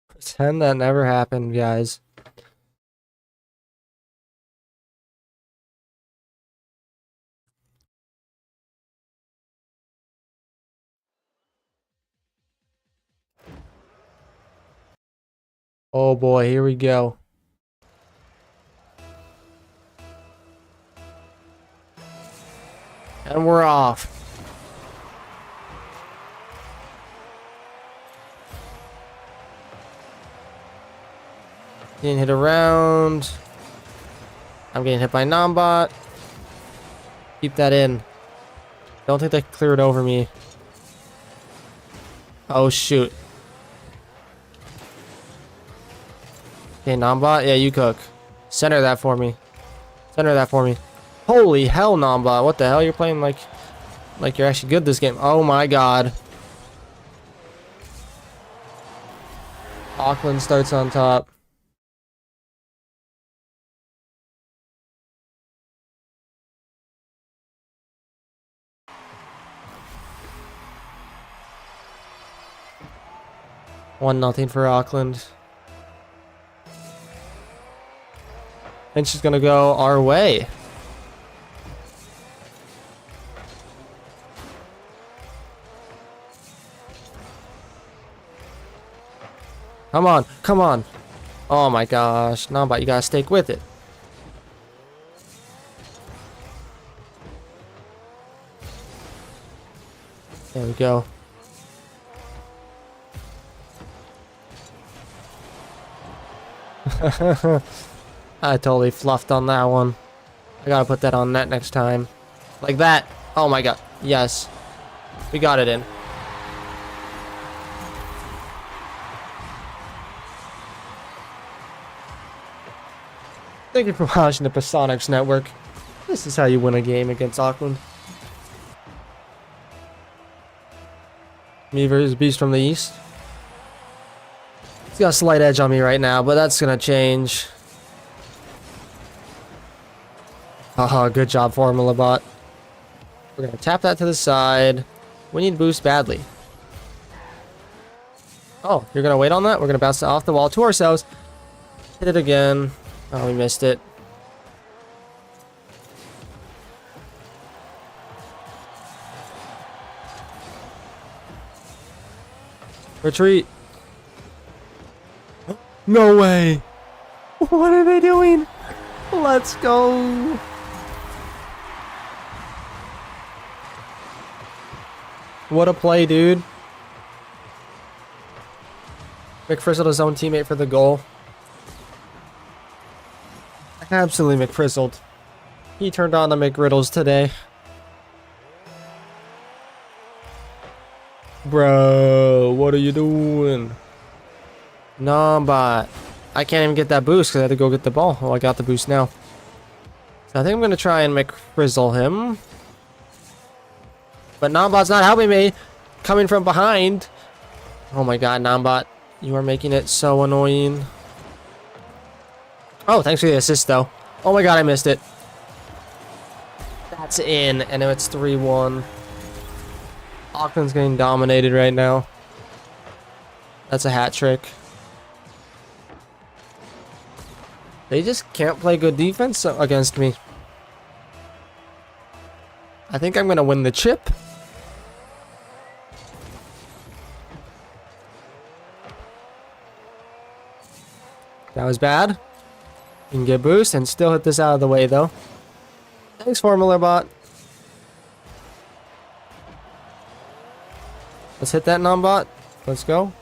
Pretend that never happened, guys. Oh boy, here we go. And we're off. Getting hit around. I'm getting hit by non-bot. Keep that in. Don't think they cleared over me. Oh shoot. Okay, non-bot. Yeah, you cook. Center that for me. Center that for me. Holy hell, non-bot. What the hell? You're playing like you're actually good this game. Oh my god. Auckland starts on top. One nothing for Auckland. And she's gonna go our way. Come on, come on. Oh my gosh. Non-bot, you gotta stick with it. There we go. I totally fluffed on that one. I gotta put that on net next time. Like that. Oh my god. Yes. We got it in. Thank you for watching the Pasonics Network. This is how you win a game against Auckland. Me versus Beast from the East. He's got a slight edge on me right now, but that's gonna change. Haha, good job, Formula Bot. We're gonna tap that to the side. We need boost badly. Oh, you're gonna wait on that? We're gonna bounce it off the wall to ourselves. Hit it again. Oh, we missed it. Retreat. No way. What are they doing? Let's go. What a play, dude. McFrizzled his own teammate for the goal. Absolutely McFrizzled. He turned on the McRiddles today. Bro, what are you doing? Non-bot. I can't even get that boost because I had to go get the ball. Oh, I got the boost now. So I think I'm going to try and McFrizzle him. But non-bot's not helping me. Coming from behind. Oh my god, non-bot. You are making it so annoying. Oh, thanks for the assist, though. Oh my god, I missed it. That's in, and now it's 3-1. Auckland's getting dominated right now. That's a hat trick. They just can't play good defense against me. I think I'm gonna win the chip. That was bad. You can get boost and still hit this out of the way though. Thanks, Formula Bot. Let's hit that non-bot. Let's go.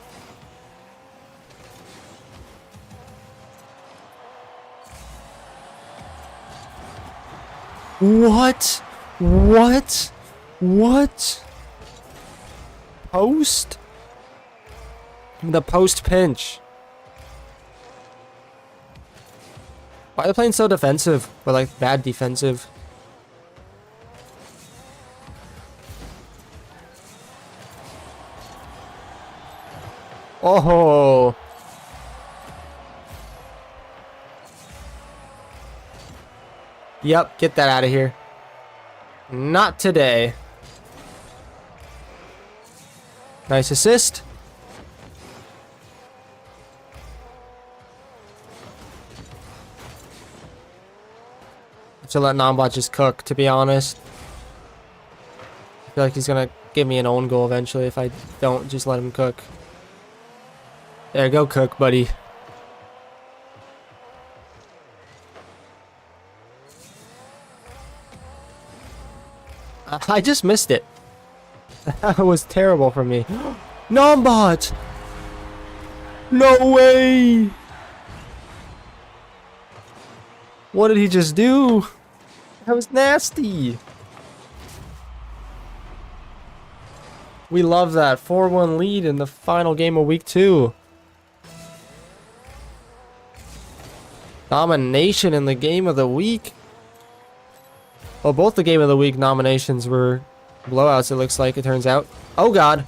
What? What? What? Post? The post pinch. Why are they playing so defensive? Or like bad defensive? Oh. Yep, get that out of here. Not today. Nice assist. To let Nambot just cook, to be honest. I feel like he's gonna give me an own goal eventually if I don't just let him cook. There, go cook, buddy. I just missed it. That was terrible for me. Nambot! No way! What did he just do? That was nasty. We love that 4-1 lead in the final game of week 2. Domination in the game of the week. Well, both the game of the week nominations were blowouts, it looks like, it turns out. Oh god.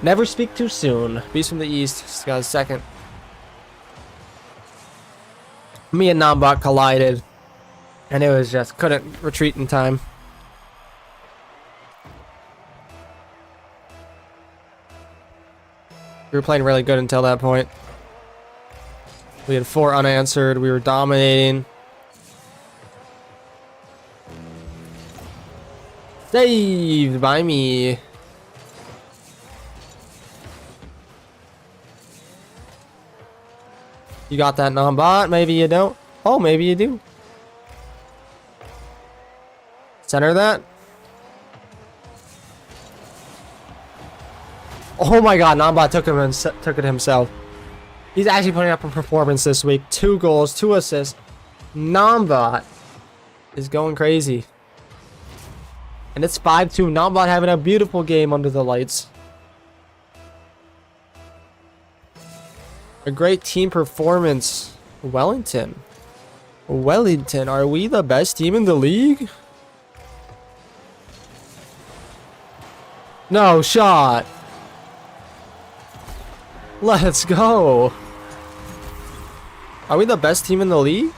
Never speak too soon. Beast from the East just got a second. Me and Nambot collided, and it was just couldn't retreat in time. We were playing really good until that point. We had 4 unanswered. We were dominating. Saved by me. You got that non-bot? Maybe you don't. Oh, maybe you do. Center that. Oh my god, non-bot took it himself. He's actually putting up a performance this week. 2 goals, 2 assists. Non-bot is going crazy. And it's 5-2. Non-bot having a beautiful game under the lights. A great team performance. Wellington. Wellington, are we the best team in the league? No shot. Let's go. Are we the best team in the league?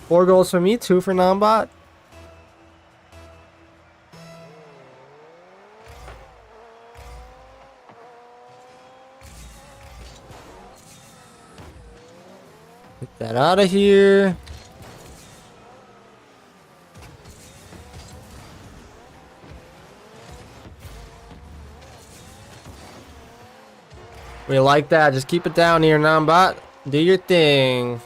Four goals for me, 2 for non-bot. Get that out of here. We like that. Just keep it down here, non-bot. Do your thing.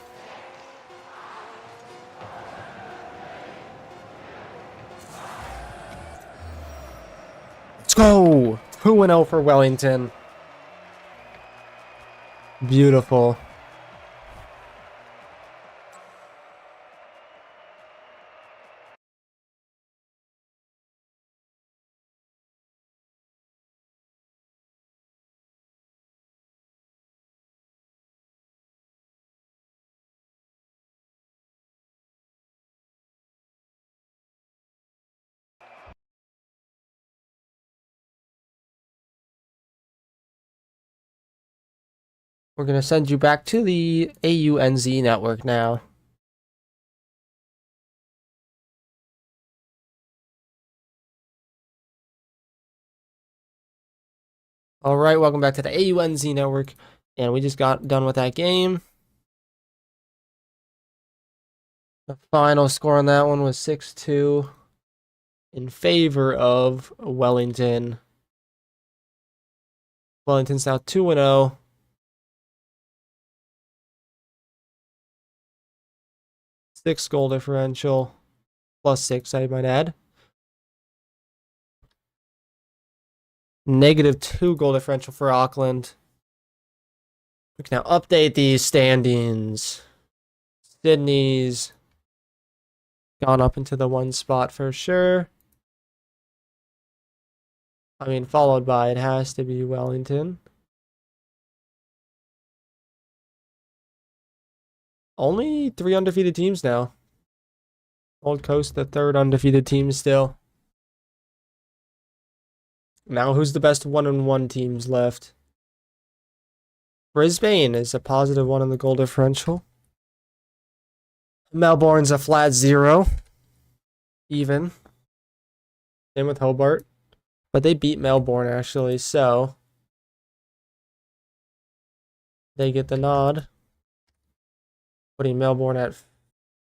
Let's go. 2-0 for Wellington. Beautiful. We're going to send you back to the AUNZ network now. All right, welcome back to the AUNZ network. And we just got done with that game. The final score on that one was 6-2 in favor of Wellington. Wellington's now 2-0. Six goal differential. +6, I might add. -2 goal differential for Auckland. We can now update these standings. Sydney's gone up into the one spot for sure. I mean, followed by, it has to be Wellington. Only 3 undefeated teams now. Gold Coast, the 3rd undefeated team still. Now, who's the best 1-1 teams left? Brisbane is a +1 in the goal differential. Melbourne's a flat 0. Even. Same with Hobart. But they beat Melbourne, actually, so they get the nod. Putting Melbourne at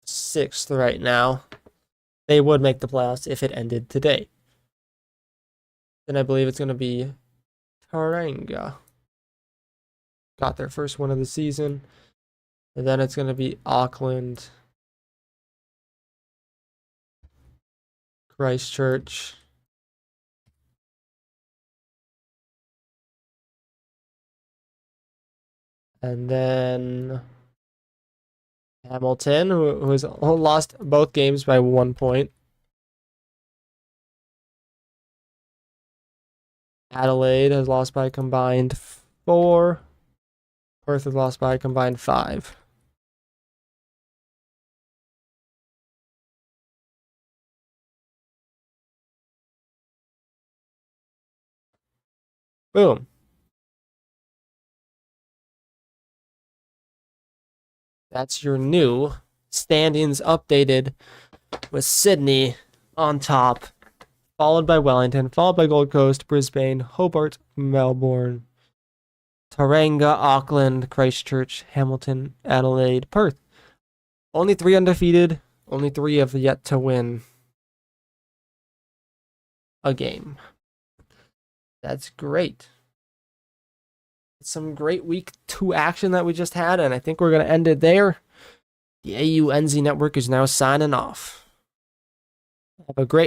6th right now. They would make the playoffs if it ended today. Then I believe it's going to be Tauranga. Got their first win of the season. And then it's going to be Auckland, Christchurch, and then Hamilton, who has lost both games by 1 point. Adelaide has lost by a combined 4. Perth has lost by a combined 5. Boom. That's your new standings updated with Sydney on top, followed by Wellington, followed by Gold Coast, Brisbane, Hobart, Melbourne, Tauranga, Auckland, Christchurch, Hamilton, Adelaide, Perth. Only 3 undefeated. Only 3 have yet to win a game. That's great. Some great week 2 action that we just had, and I think we're going to end it there. The AUNZ network is now signing off. Have a great